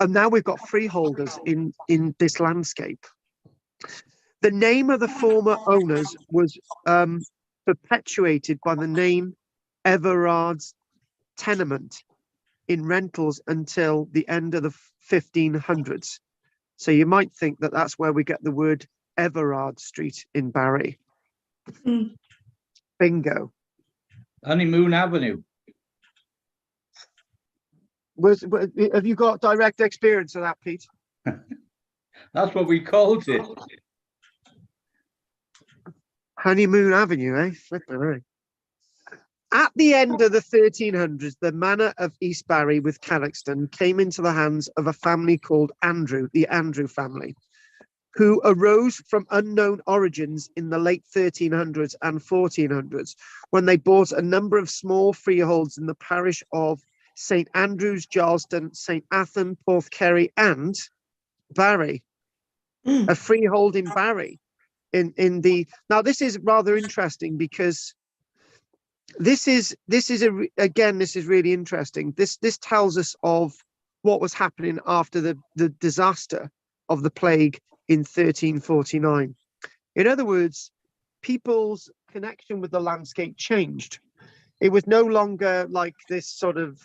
And now we've got freeholders in this landscape. The name of the former owners was perpetuated by the name Everard's tenement in rentals until the end of the 1500s. So you might think that that's where we get the word Everard Street in Barry. Bingo. Honeymoon Avenue. Have you got direct experience of that, Pete? That's what we called it. Honeymoon Avenue, eh? At the end of the 1300s, the manor of East Barry with Cadoxton came into the hands of a family called Andrew, the Andrew family, who arose from unknown origins in the late 1300s and 1400s, when they bought a number of small freeholds in the parish of St. Andrews, Charleston, St. Athan, Porthkerry, and Barry, a freehold in Barry. Now, this is rather interesting because this is really interesting. This tells us of what was happening after the disaster of the plague in 1349. In other words, people's connection with the landscape changed. It was no longer like this sort of,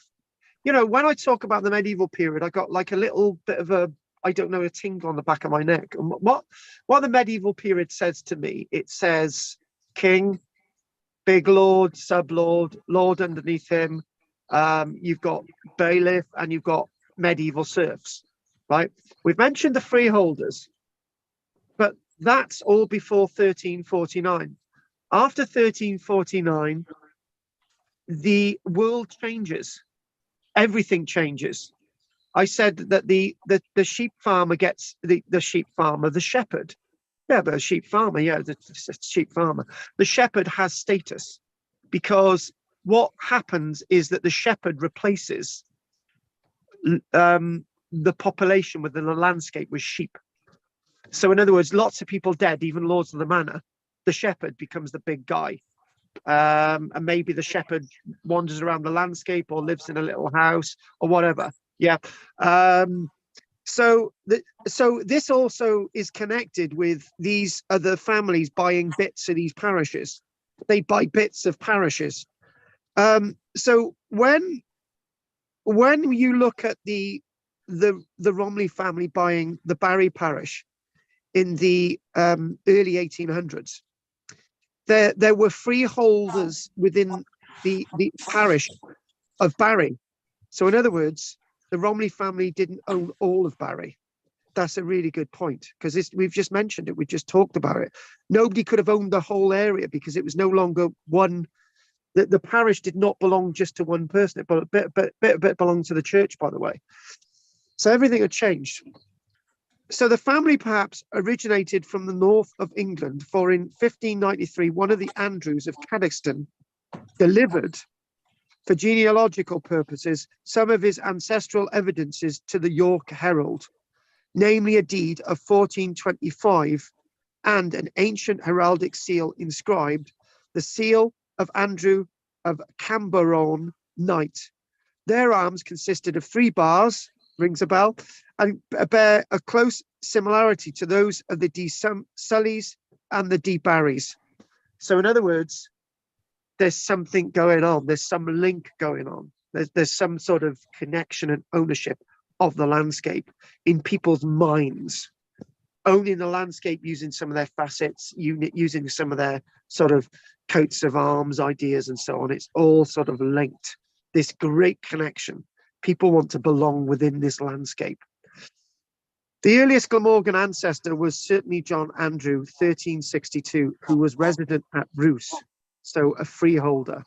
when I talk about the medieval period, I got like a little bit of a tingle on the back of my neck. And what the medieval period says to me, it says king, big lord, sub-lord, lord underneath him. You've got bailiff and you've got medieval serfs, right? We've mentioned the freeholders, but that's all before 1349. After 1349, the world changes. Everything changes. I said that the sheep farmer gets the shepherd. Yeah, but a sheep farmer, the sheep farmer. The shepherd has status because what happens is that the shepherd replaces the population within the landscape with sheep. So in other words, lots of people dead, even lords of the manor, the shepherd becomes the big guy. And maybe the shepherd wanders around the landscape or lives in a little house or whatever. Yeah. So this also is connected with these other families buying bits of these parishes. They buy bits of parishes. So when you look at the Romilly family buying the Barry parish in the early 1800s, there were freeholders within the parish of Barry. So in other words, the Romilly family didn't own all of Barry. That's a really good point, because we've just mentioned it. We just talked about it. Nobody could have owned the whole area because it was no longer one. The parish did not belong just to one person, but a bit belonged to the church, by the way. So everything had changed. So the family perhaps originated from the north of England, for in 1593, one of the Andrews of Cadoxton delivered, for genealogical purposes, some of his ancestral evidences to the York Herald, namely a deed of 1425 and an ancient heraldic seal inscribed, the seal of Andrew of Camberone, Knight. Their arms consisted of 3 bars, rings a bell, and bear a close similarity to those of the D. Sullys and the D. Barrys. So in other words, there's something going on. There's some link going on. There's some sort of connection and ownership of the landscape in people's minds, owning the landscape using some of their facets, using some of their sort of coats of arms ideas and so on. It's all sort of linked. This great connection. People want to belong within this landscape. The earliest Glamorgan ancestor was certainly John Andrew, 1362, who was resident at Roos, so a freeholder,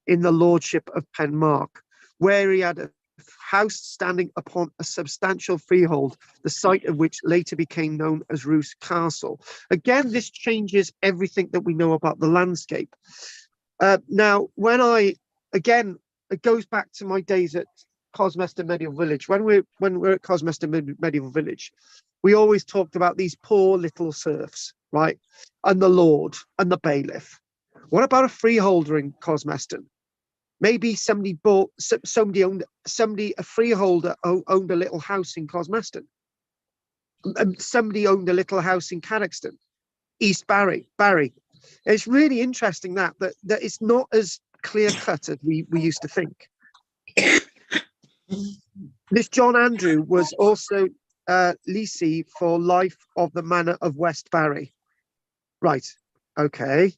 in the lordship of Penmark, where he had a house standing upon a substantial freehold, the site of which later became known as Roos Castle. Again, this changes everything that we know about the landscape. Now, it goes back to my days at Cosmeston Medieval Village. When we're at Cosmeston Medieval Village, we always talked about these poor little serfs, right? And the lord and the bailiff. What about a freeholder in Cosmeston? Maybe a freeholder owned a little house in Cosmeston. Somebody owned a little house in Cadoxton, East Barry. It's really interesting that it's not as clear cut as we used to think. This John Andrew was also leasee for life of the manor of West Barry. Right, okay.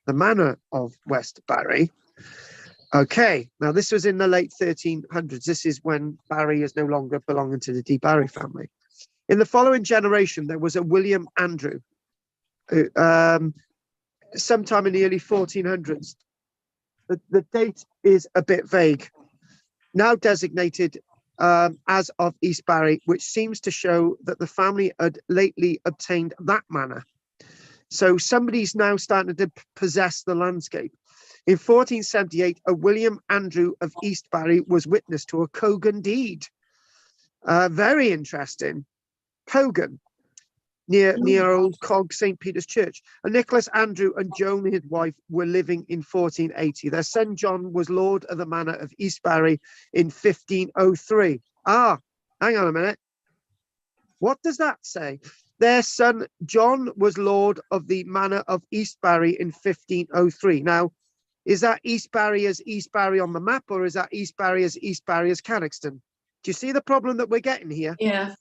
The manor of West Barry. Okay, now this was in the late 1300s. This is when Barry is no longer belonging to the D. Barry family. In the following generation, there was a William Andrew, sometime in the early 1400s. the date is a bit vague. Now designated as of East Barry, which seems to show that the family had lately obtained that manor. So somebody's now starting to possess the landscape. In 1478, a William Andrew of East Barry was witness to a Cogan deed. Very interesting. Cogan, near old Cog St. Peter's Church. And Nicholas Andrew and Joan, his wife, were living in 1480. Their son John was lord of the manor of East Barry in 1503. Ah, hang on a minute. What does that say? Their son John was lord of the manor of East Barry in 1503. Now, is that East Barry as East Barry on the map, or is that East Barry as Cadoxton? Do you see the problem that we're getting here? Yeah.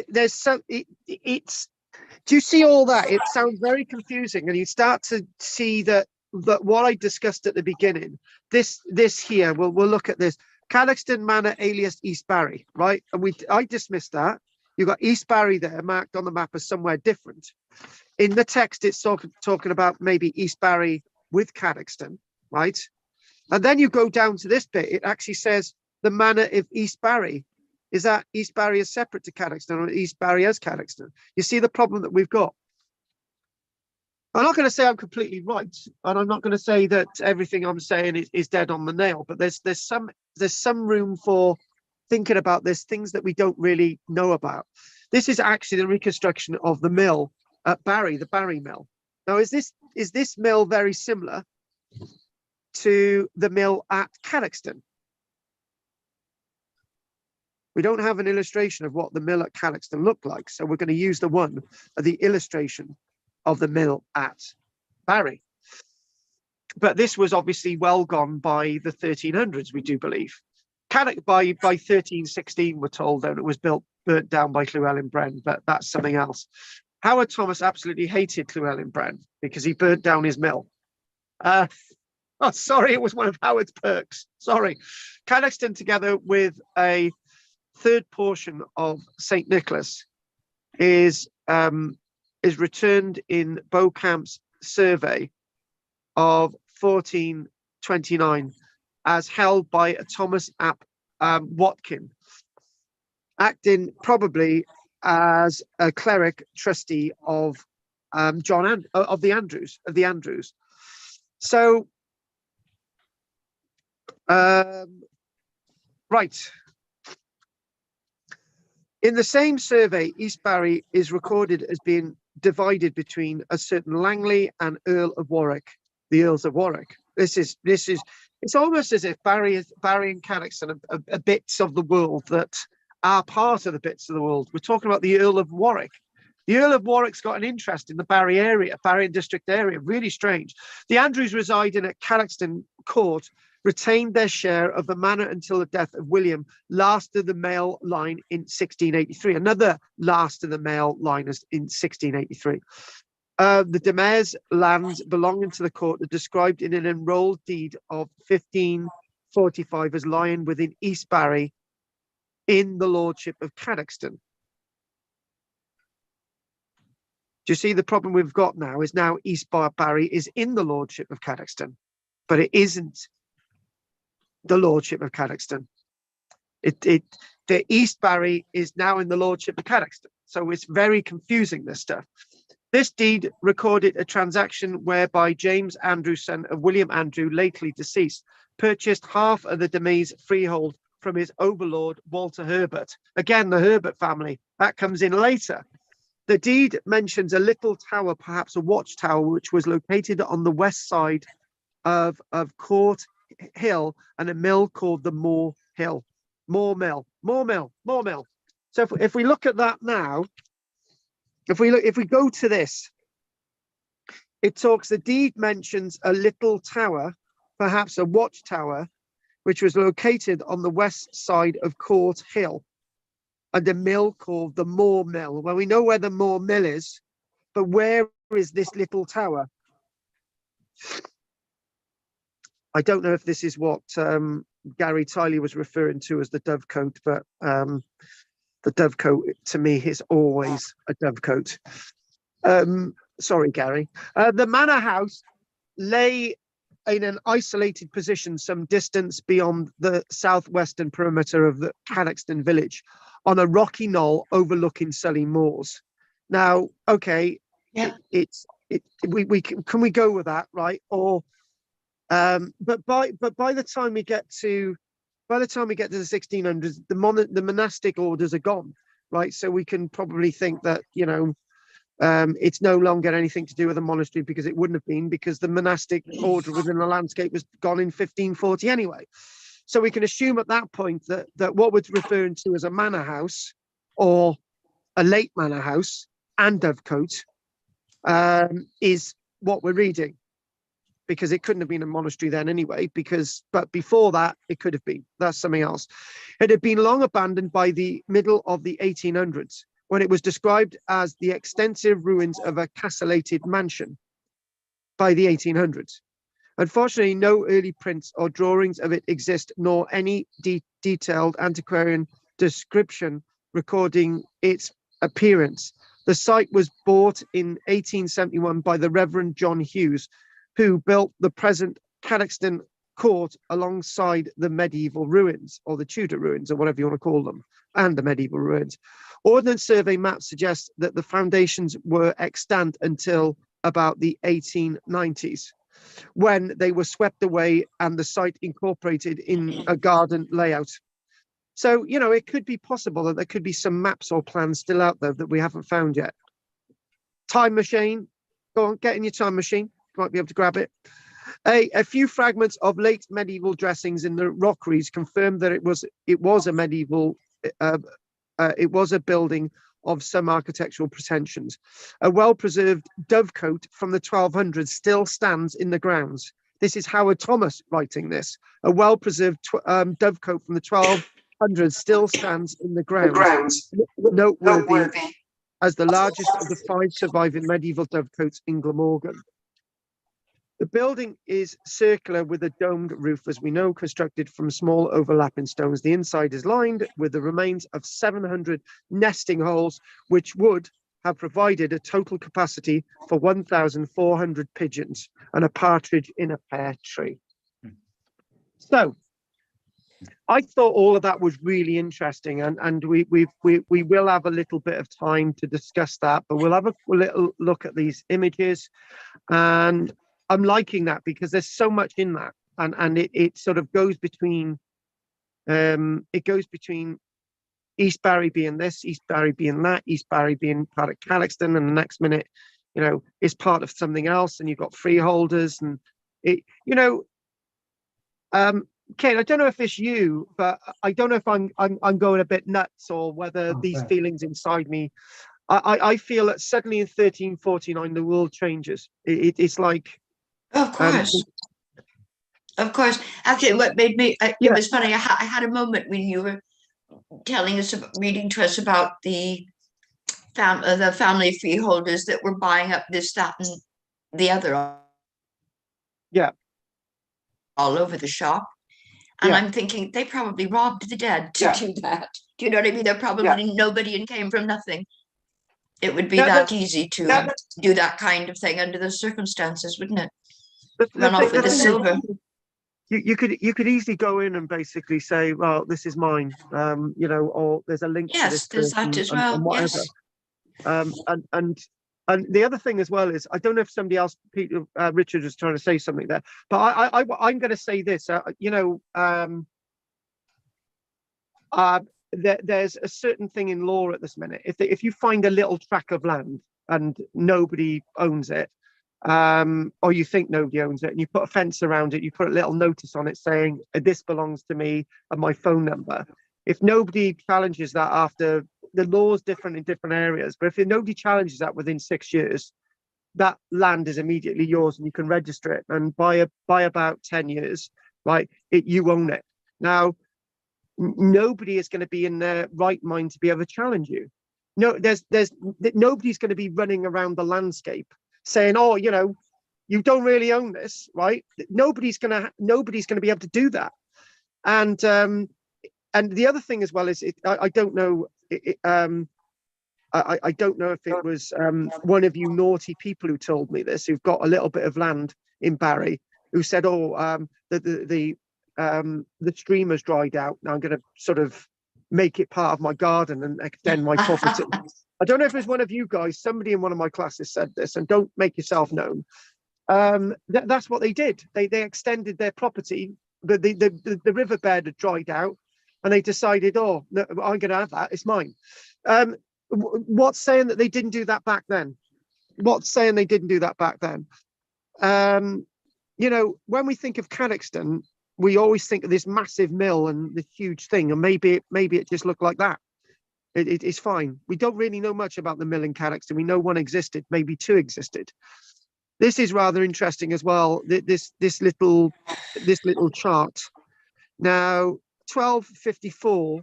There's so it's. Do you see all that? It sounds very confusing, and you start to see that what I discussed at the beginning. This here, we'll look at this. Cadoxton Manor alias East Barry, right? And I dismissed that. You've got East Barry there marked on the map as somewhere different. In the text, it's talking about maybe East Barry with Cadoxton, right? And then you go down to this bit, it actually says the manor of East Barry. Is that East Barry is separate to Cadoxton, or East Barry as Cadoxton? You see the problem that we've got. I'm not going to say I'm completely right, and I'm not going to say that everything I'm saying is dead on the nail, but there's some room for thinking about this, things that we don't really know about. This is actually the reconstruction of the mill at Barry, the Barry mill. Now, is this mill very similar to the mill at Cadoxton? We don't have an illustration of what the mill at Cadoxton looked like, so we're going to use the illustration of the mill at Barry. But this was obviously well gone by the 1300s, we do believe. By 1316, we're told that it was burnt down by Llewellyn Bren, but that's something else. Howard Thomas absolutely hated Llewellyn Bren because he burnt down his mill. Sorry, it was one of Howard's perks. Sorry. Cadoxton, together with a third portion of St. Nicholas, is returned in Beaucamp's survey of 1429 as held by a Thomas ap Watkin, acting probably as a cleric trustee of the Andrews. So, right. In the same survey, East Barry is recorded as being divided between a certain Langley and Earl of Warwick, the Earls of Warwick. This is it's almost as if Barry and Cadoxton are bits of the world that are part of the bits of the world. We're talking about the Earl of Warwick. The Earl of Warwick's got an interest in the Barry area, Barry and district area. Really strange. The Andrews residing at Cadoxton Court retained their share of the manor until the death of William, last of the male line in 1683. Another last of the male line is in 1683. The Demers lands belonging to the court are described in an enrolled deed of 1545 as lying within East Barry in the lordship of Cadoxton. Do you see the problem we've got now is now East Barry is in the lordship of Cadoxton, but it isn't the lordship of Cadoxton. The East Barry is now in the lordship of Cadoxton. So it's very confusing, this stuff. This deed recorded a transaction whereby James Andrew, son of William Andrew, lately deceased, purchased half of the Demese freehold from his overlord, Walter Herbert. Again, the Herbert family, that comes in later. The deed mentions a little tower, perhaps a watchtower, which was located on the west side of Court Hill, and a mill called the Moor Mill. So if we look at that now, if we go to this, it talks, the deed mentions a little tower, perhaps a watchtower, which was located on the west side of Court Hill, and a mill called the Moor Mill. Well, we know where the Moor Mill is, but where is this little tower? I don't know if this is what Gary Tiley was referring to as the dovecote, but the dovecote to me is always a dovecote. Sorry, Gary. The manor house lay in an isolated position some distance beyond the southwestern perimeter of the Cadoxton village on a rocky knoll overlooking Sully Moors. Now, okay, Yeah. we can we go with that, right? Or but by the time we get to the 1600s, the monastic orders are gone, right? So we can probably think that, you know, it's no longer anything to do with a monastery, because it wouldn't have been, because the monastic order within the landscape was gone in 1540 anyway. So we can assume at that point that what we're referring to as a manor house or a late manor house and dovecote is what we're reading, because it couldn't have been a monastery then anyway, but before that it could have been. That's something else. It had been long abandoned by the middle of the 1800s, when it was described as the extensive ruins of a castellated mansion by the 1800s. Unfortunately, no early prints or drawings of it exist, nor any detailed antiquarian description recording its appearance. The site was bought in 1871 by the Reverend John Hughes, who built the present Cadoxton Court alongside the medieval ruins, or the Tudor ruins, or whatever you want to call them, and the medieval ruins. Ordnance Survey maps suggest that the foundations were extant until about the 1890s, when they were swept away and the site incorporated in a garden layout. So, you know, it could be possible that there could be some maps or plans still out there that we haven't found yet. Time machine, go on, get in your time machine. You might be able to grab it. A few fragments of late medieval dressings in the rockeries confirm that it was a medieval, it was a building of some architectural pretensions. A well-preserved dovecote from the 1200s still stands in the grounds. This is Howard Thomas writing this. A well-preserved dovecote from the 1200s still stands in the grounds. Noteworthy as the largest of the 5 surviving medieval dovecotes in Glamorgan. The building is circular with a domed roof, as we know, constructed from small overlapping stones. The inside is lined with the remains of 700 nesting holes, which would have provided a total capacity for 1,400 pigeons and a partridge in a pear tree. So I thought all of that was really interesting, and we will have a little bit of time to discuss that, but we'll have a little look at these images. And I'm liking that because there's so much in that, and it sort of goes between East Barry being this, East Barry being that, East Barry being part of Cadoxton, and the next minute, you know, is part of something else, and you've got freeholders, and it, you know, Kate, I don't know if it's you, but I don't know if I'm going a bit nuts, or whether these feelings inside me. I feel that suddenly in 1349 the world changes. It's like. Of course. Actually, what made me, it was funny. I had a moment when you were telling us, reading to us about the family freeholders that were buying up this, that, and the other. Yeah. All over the shop. And I'm thinking they probably robbed the dead to do that. Do you know what I mean? They're probably nobody and came from nothing. It would be that easy to do that kind of thing under those circumstances, wouldn't it? Run off with the silver. You could easily go in and basically say, well, this is mine, you know, or there's a link to this there's that as well. and whatever. Yes. And the other thing as well is, I don't know if somebody else, Richard was trying to say something there, but I'm going to say this, you know, there's a certain thing in law at this minute. If you find a little tract of land and nobody owns it, or you think nobody owns it, and you put a fence around it, you put a little notice on it saying, this belongs to me and my phone number. If nobody challenges that after, the law is different in different areas, but if nobody challenges that within 6 years, that land is immediately yours and you can register it. And by about 10 years, right, you own it. Now, nobody is going to be in their right mind to be able to challenge you. No, nobody's going to be running around the landscape saying, oh, you know, you don't really own this, right? Nobody's going to be able to do that. And the other thing as well is, I don't know, I don't know if it was one of you naughty people who told me this, who've got a little bit of land in Barry, who said, "Oh, the stream has dried out. Now I'm going to sort of make it part of my garden and extend my property." I don't know if it was one of you guys. Somebody in one of my classes said this, and don't make yourself known. That's what they did. They extended their property. The riverbed had dried out, and they decided, "Oh, no, I'm going to have that. It's mine." What's saying that they didn't do that back then? What's saying they didn't do that back then? You know, when we think of Cadoxton, we always think of this massive mill and this huge thing, and maybe it just looked like that. It's fine. We don't really know much about the mill in Cadoxton. We know one existed, maybe two existed. This is rather interesting as well. This little chart. Now, 1254.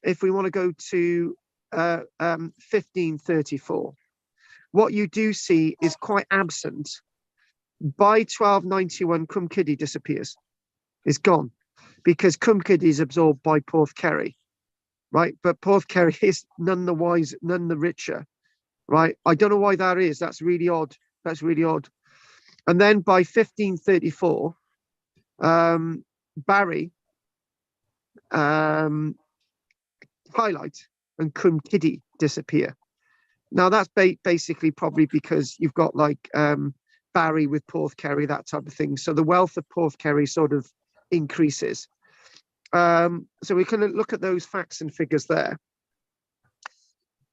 If we want to go to 1534, what you do see is quite absent. By 1291, Cwm Cudi disappears. It's gone because Cwm Cudi is absorbed by Porthkerry, right? But Porthkerry is none the wiser, none the richer, right? I don't know why that is. That's really odd. That's really odd. And then by 1534, Barry, Highlight, and Cwm Cudi disappear. Now that's basically probably because you've got like Barry with Porthkerry, that type of thing. So the wealth of Porthkerry sort of increases. So we can look at those facts and figures there.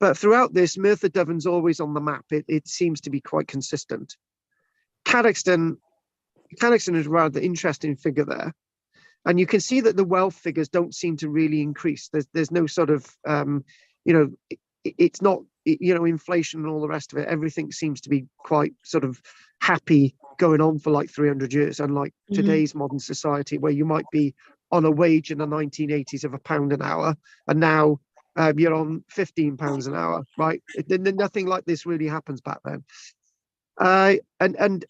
But throughout this, Merthyr Dyfn's always on the map. It seems to be quite consistent. Cadoxton is a rather interesting figure there. And you can see that the wealth figures don't seem to really increase. There's no sort of, you know, it's not, you know, inflation and all the rest of it. Everything seems to be quite sort of happy going on for like 300 years, unlike today's modern society where you might be on a wage in the 1980s of £1 an hour, and now you're on £15 an hour, right? Nothing like this really happens back then. And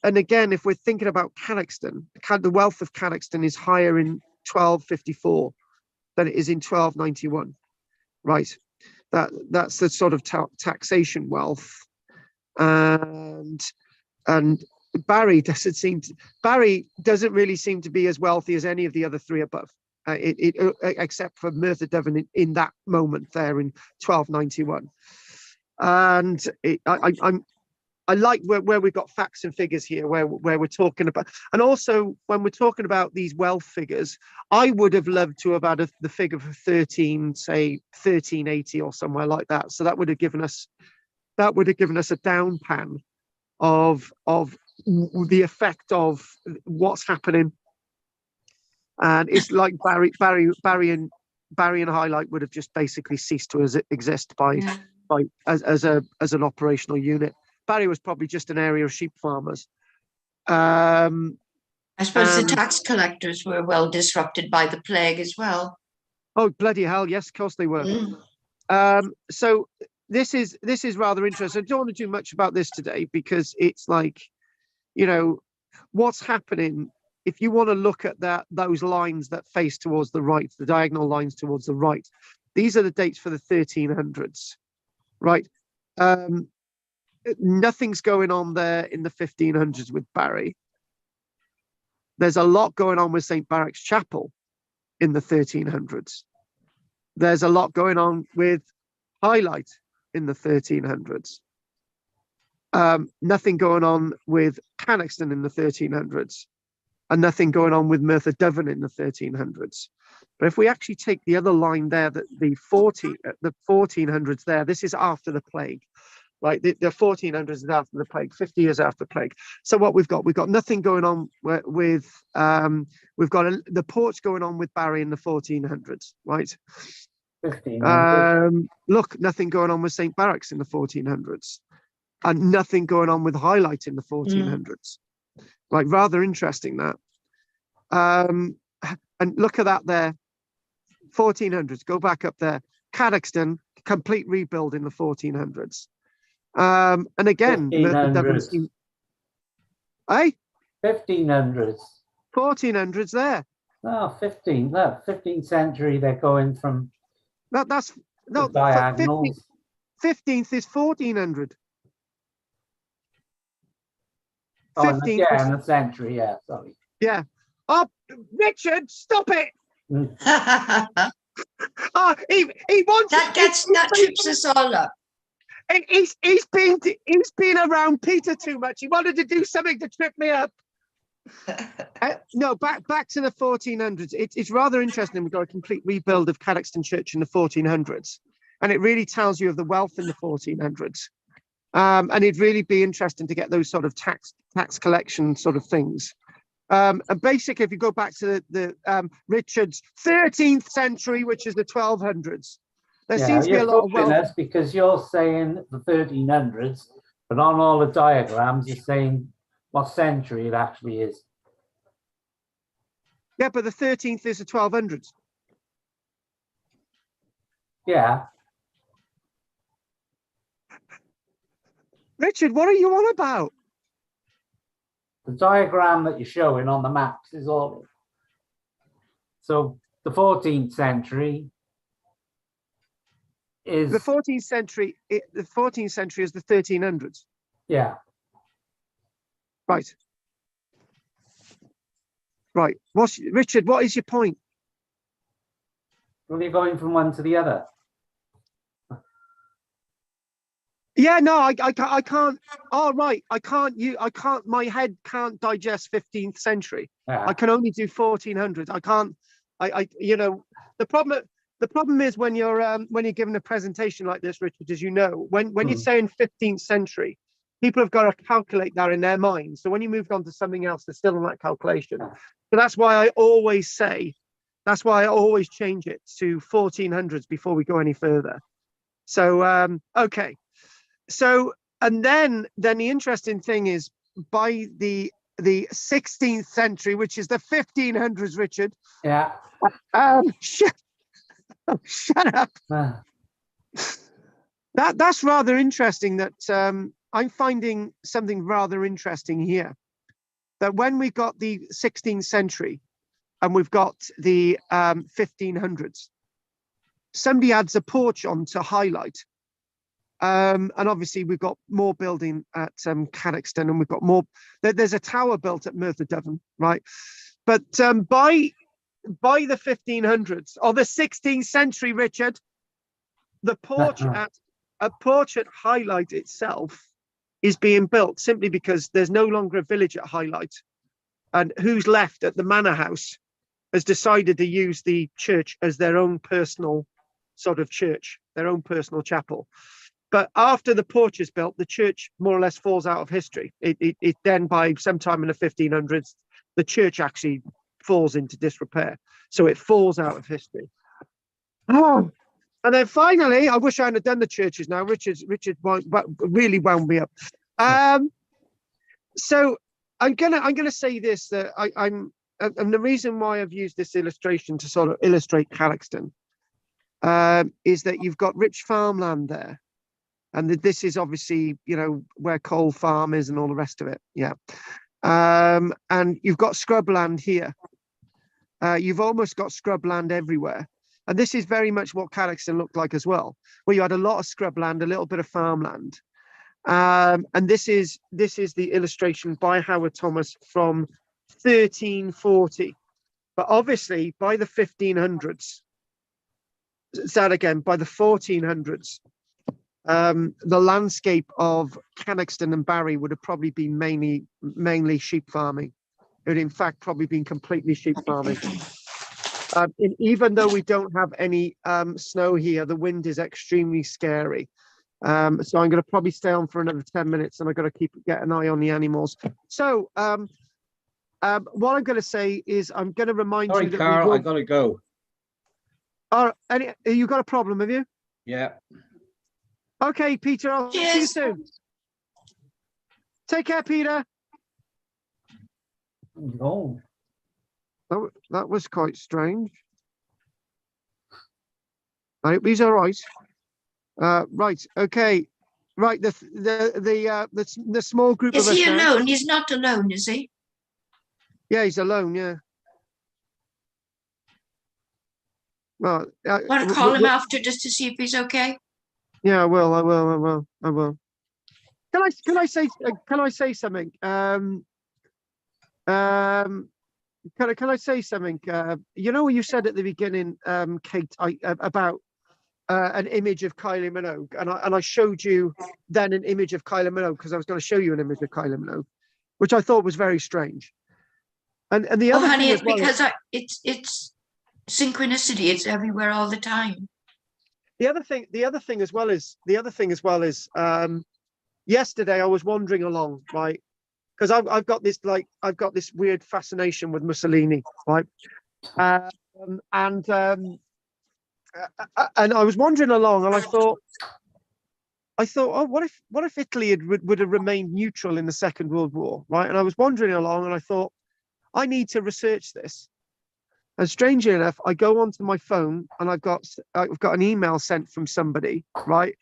again, if we're thinking about Cadoxton, the wealth of Cadoxton is higher in 1254 than it is in 1291, right? That's the sort of taxation wealth, and Barry doesn't really seem to be as wealthy as any of the other three above, except for Merthyr Dyfn in that moment there in 1291, and I like where we've got facts and figures here, where we're talking about, and also when we're talking about these wealth figures, I would have loved to have had the figure for 1380 or somewhere like that. So that would have given us a downpan of the effect of what's happening, and it's like Barry and Highlight would have just basically ceased to exist as an operational unit. Barry was probably just an area of sheep farmers. I suppose the tax collectors were well disrupted by the plague as well. Oh, bloody hell, yes, of course they were. So this is rather interesting. I don't want to do much about this today because it's like, you know, what's happening. If you want to look at those lines that face towards the right, the diagonal lines towards the right, these are the dates for the 1300s, right? Nothing's going on there in the 1500s with Barry. There's a lot going on with St. Barrack's Chapel in the 1300s. There's a lot going on with Highlight in the 1300s. Nothing going on with Cadoxton in the 1300s, and nothing going on with Merthyr Dyfn in the 1300s. But if we actually take the other line there, that the 1400s there, this is after the plague. Right, the 1400s is after the plague, 50 years after the plague. So what we've got nothing going on with we've got the porch going on with Barry in the 1400s, right? 1500s. Look, nothing going on with St. Barrack's in the 1400s, and nothing going on with Highlight in the 1400s. Right, rather interesting that. And look at that there, 1400s. Go back up there, Cadoxton, complete rebuild in the 1400s. And again, 1500s. 1500s. 1400s there. No, 15th century. They're going from That's no diagonals. 15th is 1400. 15th. Yeah, in the century. Yeah, sorry. Yeah. Oh, Richard, stop it! Oh, he wants that trips us all up. He's been around Peter too much. He wanted to do something to trip me up. No, back to the 1400s. It's rather interesting. We've got a complete rebuild of Cadoxton Church in the 1400s, and it really tells you of the wealth in the 1400s. And it'd really be interesting to get those sort of tax collection sort of things. And basically, if you go back to the Richard's 13th century, which is the 1200s, there seems to be a lot of wealth. Because you're saying the 1300s, but on all the diagrams, you're saying what century it actually is. Yeah, but the 13th is the 1200s. Yeah. Richard, what are you on about? The diagram that you're showing on the maps is all. So the 14th century is the 14th century. The 14th century is the 1300s. Yeah. Right. Right. Richard? What is your point? Well, you're going from one to the other. Yeah, no, I can't. Oh, right. I can't. My head can't digest 15th century. Yeah. I can only do 1400s. I can't. You know, the problem is when you're given a presentation like this, Richard, as you know, when you're saying 15th century, people have got to calculate that in their minds. So when you move on to something else, they're still on that calculation. So that's why I always change it to 1400s before we go any further. So okay. So, and then the interesting thing is by the 16th century, which is the 1500s, Richard. Yeah. Shut up. That's rather interesting. That I'm finding something rather interesting here. That when we got the 16th century and we've got the 1500s, somebody adds a porch on to highlight. And obviously we've got more building at Cadoxton, and we've got more. There's a tower built at Merthyr Devon, right? But by the 1500s or the 16th century, Richard, the porch at Highlight itself is being built simply because there's no longer a village at Highlight, and who's left at the manor house has decided to use the church as their own personal sort of church, their own personal chapel. But after the porch is built, the church more or less falls out of history. It then, by sometime in the 1500s, the church actually falls into disrepair. So it falls out of history. Oh, and then finally, I wish I hadn't done the churches now. Richard really wound me up. So I'm gonna say this, that and the reason why I've used this illustration to sort of illustrate Cadoxton is that you've got rich farmland there. And this is obviously, you know, where Coal Farm is and all the rest of it. Yeah. And you've got scrubland here. You've almost got scrubland everywhere. And this is very much what Cadoxton looked like as well, where you had a lot of scrubland, a little bit of farmland. And this is the illustration by Howard Thomas from 1340. But obviously by the 1500s, that again, by the 1400s, the landscape of Cadoxton and Barry would have probably been mainly sheep farming. It would in fact probably been completely sheep farming. And even though we don't have any snow here, the wind is extremely scary. So I'm going to probably stay on for another 10 minutes, and I've got to get an eye on the animals. So what I'm going to say is I'm going to remind you that Carl, I got to go. You got a problem, have you? Yeah. Okay, Peter, I'll see you soon. Take care, Peter. Oh. That was quite strange. I hope he's all right. Right, okay. Right, the small group of us. Is he alone? He's not alone, is he? Yeah, he's alone, yeah. Well, Want to call him after just to see if he's okay? Yeah, I will. can I say something? Can I say something? You know what you said at the beginning, Kate, about an image of Kylie Minogue, and I showed you then an image of Kylie Minogue because I was going to show you an image of Kylie Minogue, which I thought was very strange. And the other honey, thing it's because it's synchronicity. It's everywhere all the time. The other thing as well is yesterday I was wandering along, right? Because I've got this weird fascination with Mussolini, right? And I was wandering along, and I thought, oh, what if Italy would have remained neutral in the Second World War, right? And I was wandering along, and I thought, I need to research this. And strangely enough, I go onto my phone, and I've got an email sent from somebody, right,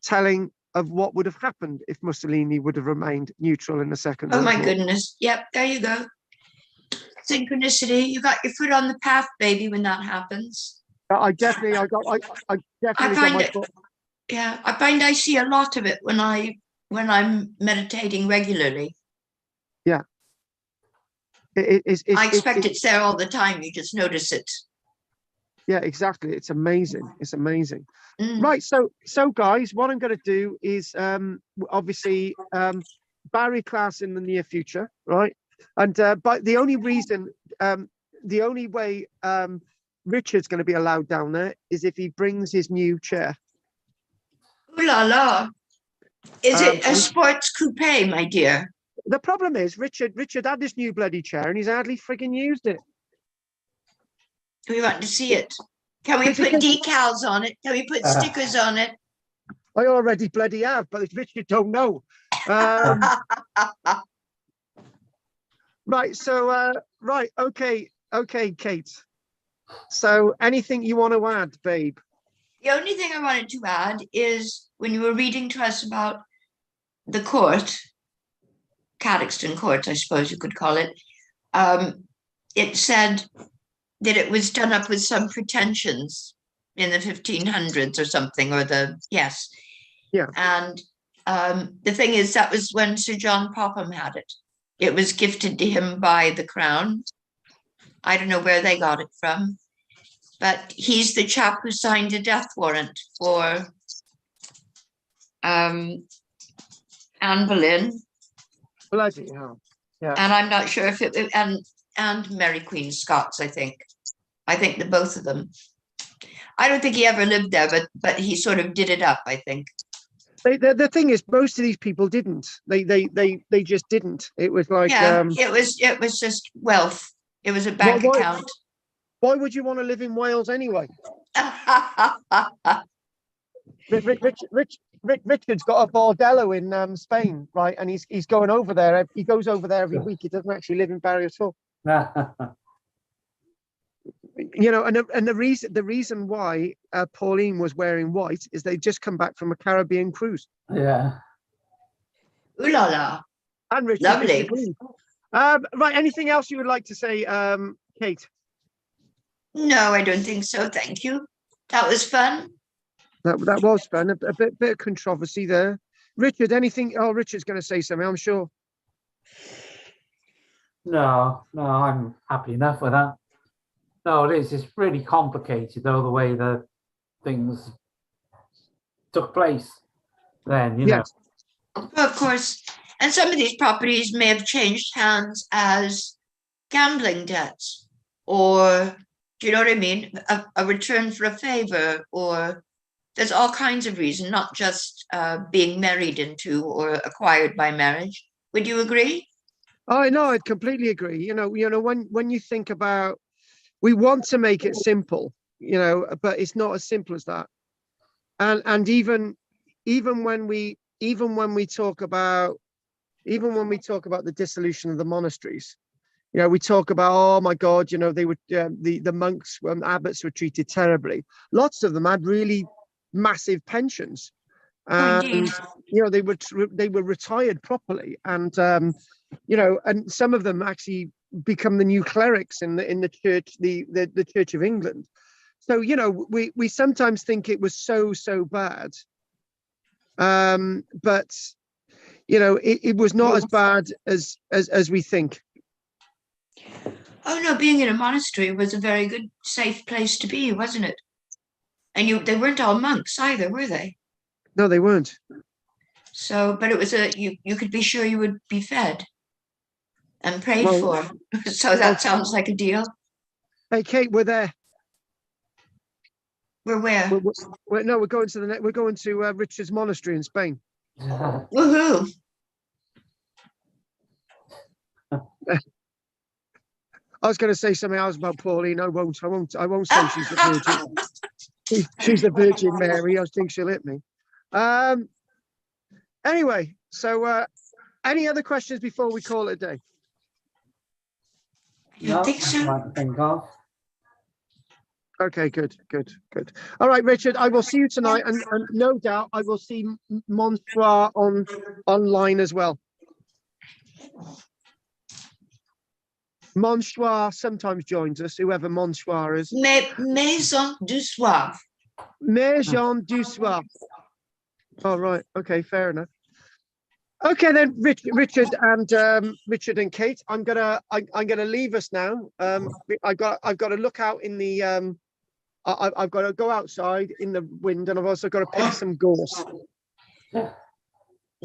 telling of what would have happened if Mussolini would have remained neutral in the Second World War. Oh my goodness! Yep, there you go. Synchronicity. You got your foot on the path, baby, when that happens. I definitely got my foot. Yeah, I find I see a lot of it when I'm meditating regularly. Yeah. I expect it's there all the time. You just notice it. Yeah, exactly. It's amazing. It's amazing. Mm. Right. So guys, what I'm going to do is obviously Barry class in the near future, right? And but the only way Richard's going to be allowed down there is if he brings his new chair. Ooh la la! Is it a sports coupe, my dear? The problem is Richard had this new bloody chair and he's hardly frigging used it. We want to see it. Can we put decals on it? Can we put stickers on it? I already bloody have, but Richard don't know. Right. So right. Okay, Kate. So anything you want to add, babe? The only thing I wanted to add is when you were reading to us about the court, Cadoxton Court, I suppose you could call it, it said that it was done up with some pretensions in the 1500s or something, yes. Yeah. And the thing is, that was when Sir John Popham had it. It was gifted to him by the Crown. I don't know where they got it from, but he's the chap who signed a death warrant for Anne Boleyn. Bloody hell. Yeah. And I'm not sure if it and Mary Queen Scots, I think the both of them. I don't think he ever lived there, but he sort of did it up, I think. The thing is, most of these people didn't. They just didn't. It was like it was just wealth. It was a bank account. Why would you want to live in Wales anyway? Richard's got a bordello in Spain, right? And he's going over there. He goes over there every week. He doesn't actually live in Barry at all. You know, and the reason why Pauline was wearing white is they'd just come back from a Caribbean cruise. Yeah. Ooh la la. And Richard, lovely. Right. Anything else you would like to say, Kate? No, I don't think so. Thank you. That was fun. That was fun. A bit of controversy there. Richard, anything? Oh, Richard's going to say something, I'm sure. No, I'm happy enough with that. No, it is. It's really complicated, though, the way the things took place then, you know. Of course. And some of these properties may have changed hands as gambling debts, or, do you know what I mean? A return for a favor, or there's all kinds of reasons, not just being married into or acquired by marriage. Would you agree? Oh, no, I'd completely agree. You know, when you think about, we want to make it simple, you know, but it's not as simple as that. And even when we talk about the dissolution of the monasteries, you know, we talk about, oh my God, you know, they were the monks, abbots were treated terribly. Lots of them had really massive pensions, and you know, they were retired properly, and you know, and some of them actually become the new clerics in the church, the Church of England. So, you know, we sometimes think it was so bad, but you know, it was not as bad as we think. Oh no, being in a monastery was a very good, safe place to be, wasn't it? And they weren't all monks either, were they? No, they weren't. So, but it was you could be sure you would be fed and prayed Well, for. So that sounds like a deal. Hey, Kate, we're there. We're where? We're going to we're going to Richard's monastery in Spain. Woohoo! I was going to say something else about Pauline. I won't say she's the Virgin. She's the Virgin Mary. I think she'll hit me. Anyway, so any other questions before we call it a day? You think so? Think of. Okay, good. All right, Richard, I will see you tonight, and no doubt I will see Monsoir online as well. Monsoir sometimes joins us, whoever Monsoir is. Maison du Soir. Maison du Soir. All right. Okay, fair enough. Okay, then, Richard and Kate, I'm gonna leave us now. I've got to look out in the I've got to go outside in the wind, and I've also got to pick some gorse.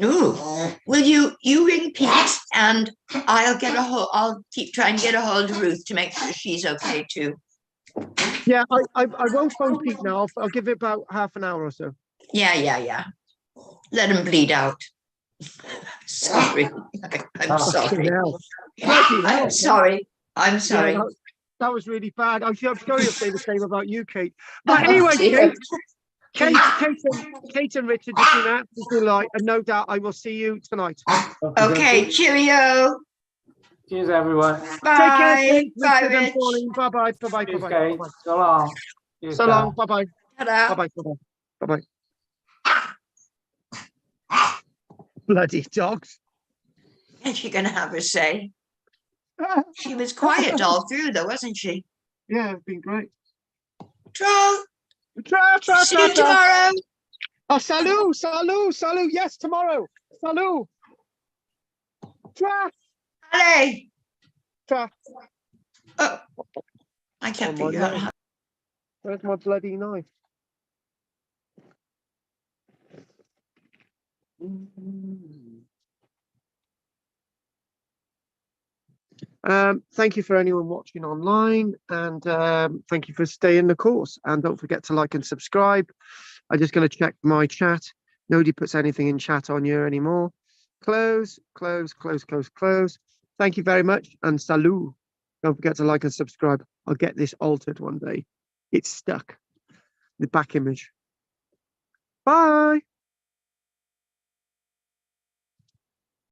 Ooh, will you ring Pete, and I'll keep trying to get a hold of Ruth to make sure she's okay too. Yeah, I won't phone Pete now. I'll give it about half an hour or so. Yeah. Let him bleed out. Sorry. I'm sorry. I'm sorry. I'm sorry. Yeah, that was really bad. I'm sure you'll say the same about you, Kate. But anyway, Kate and Richard, it's been an absolute delight, and no doubt I will see you tonight. Okay, cheerio. Cheers, everyone. Bye. Take care, Kate, Bye, Richard, and Rich. Pauline. Bye-bye. Bye-bye. Cheers, Bye-bye. Kate. So long. Cheers, So long. Bye-bye. Ta-da. Bye-bye. Bye-bye. Bloody dogs. Is she going to have her say? She was quiet all through, though, wasn't she? Yeah, it's been great. Tra. Tra. See you tomorrow. Oh, salut. Yes, tomorrow. Salut. Tra. Allez. Tra. Oh, I can't Oh, my figure out knife. how. Where's my bloody knife? Thank you for anyone watching online, and thank you for staying the course, and don't forget to like and subscribe. I'm just going to check my chat. Nobody puts anything in chat on here anymore. Close. Thank you very much, and salut. Don't forget to like and subscribe. I'll get this altered one day. It's stuck, the back image. Bye.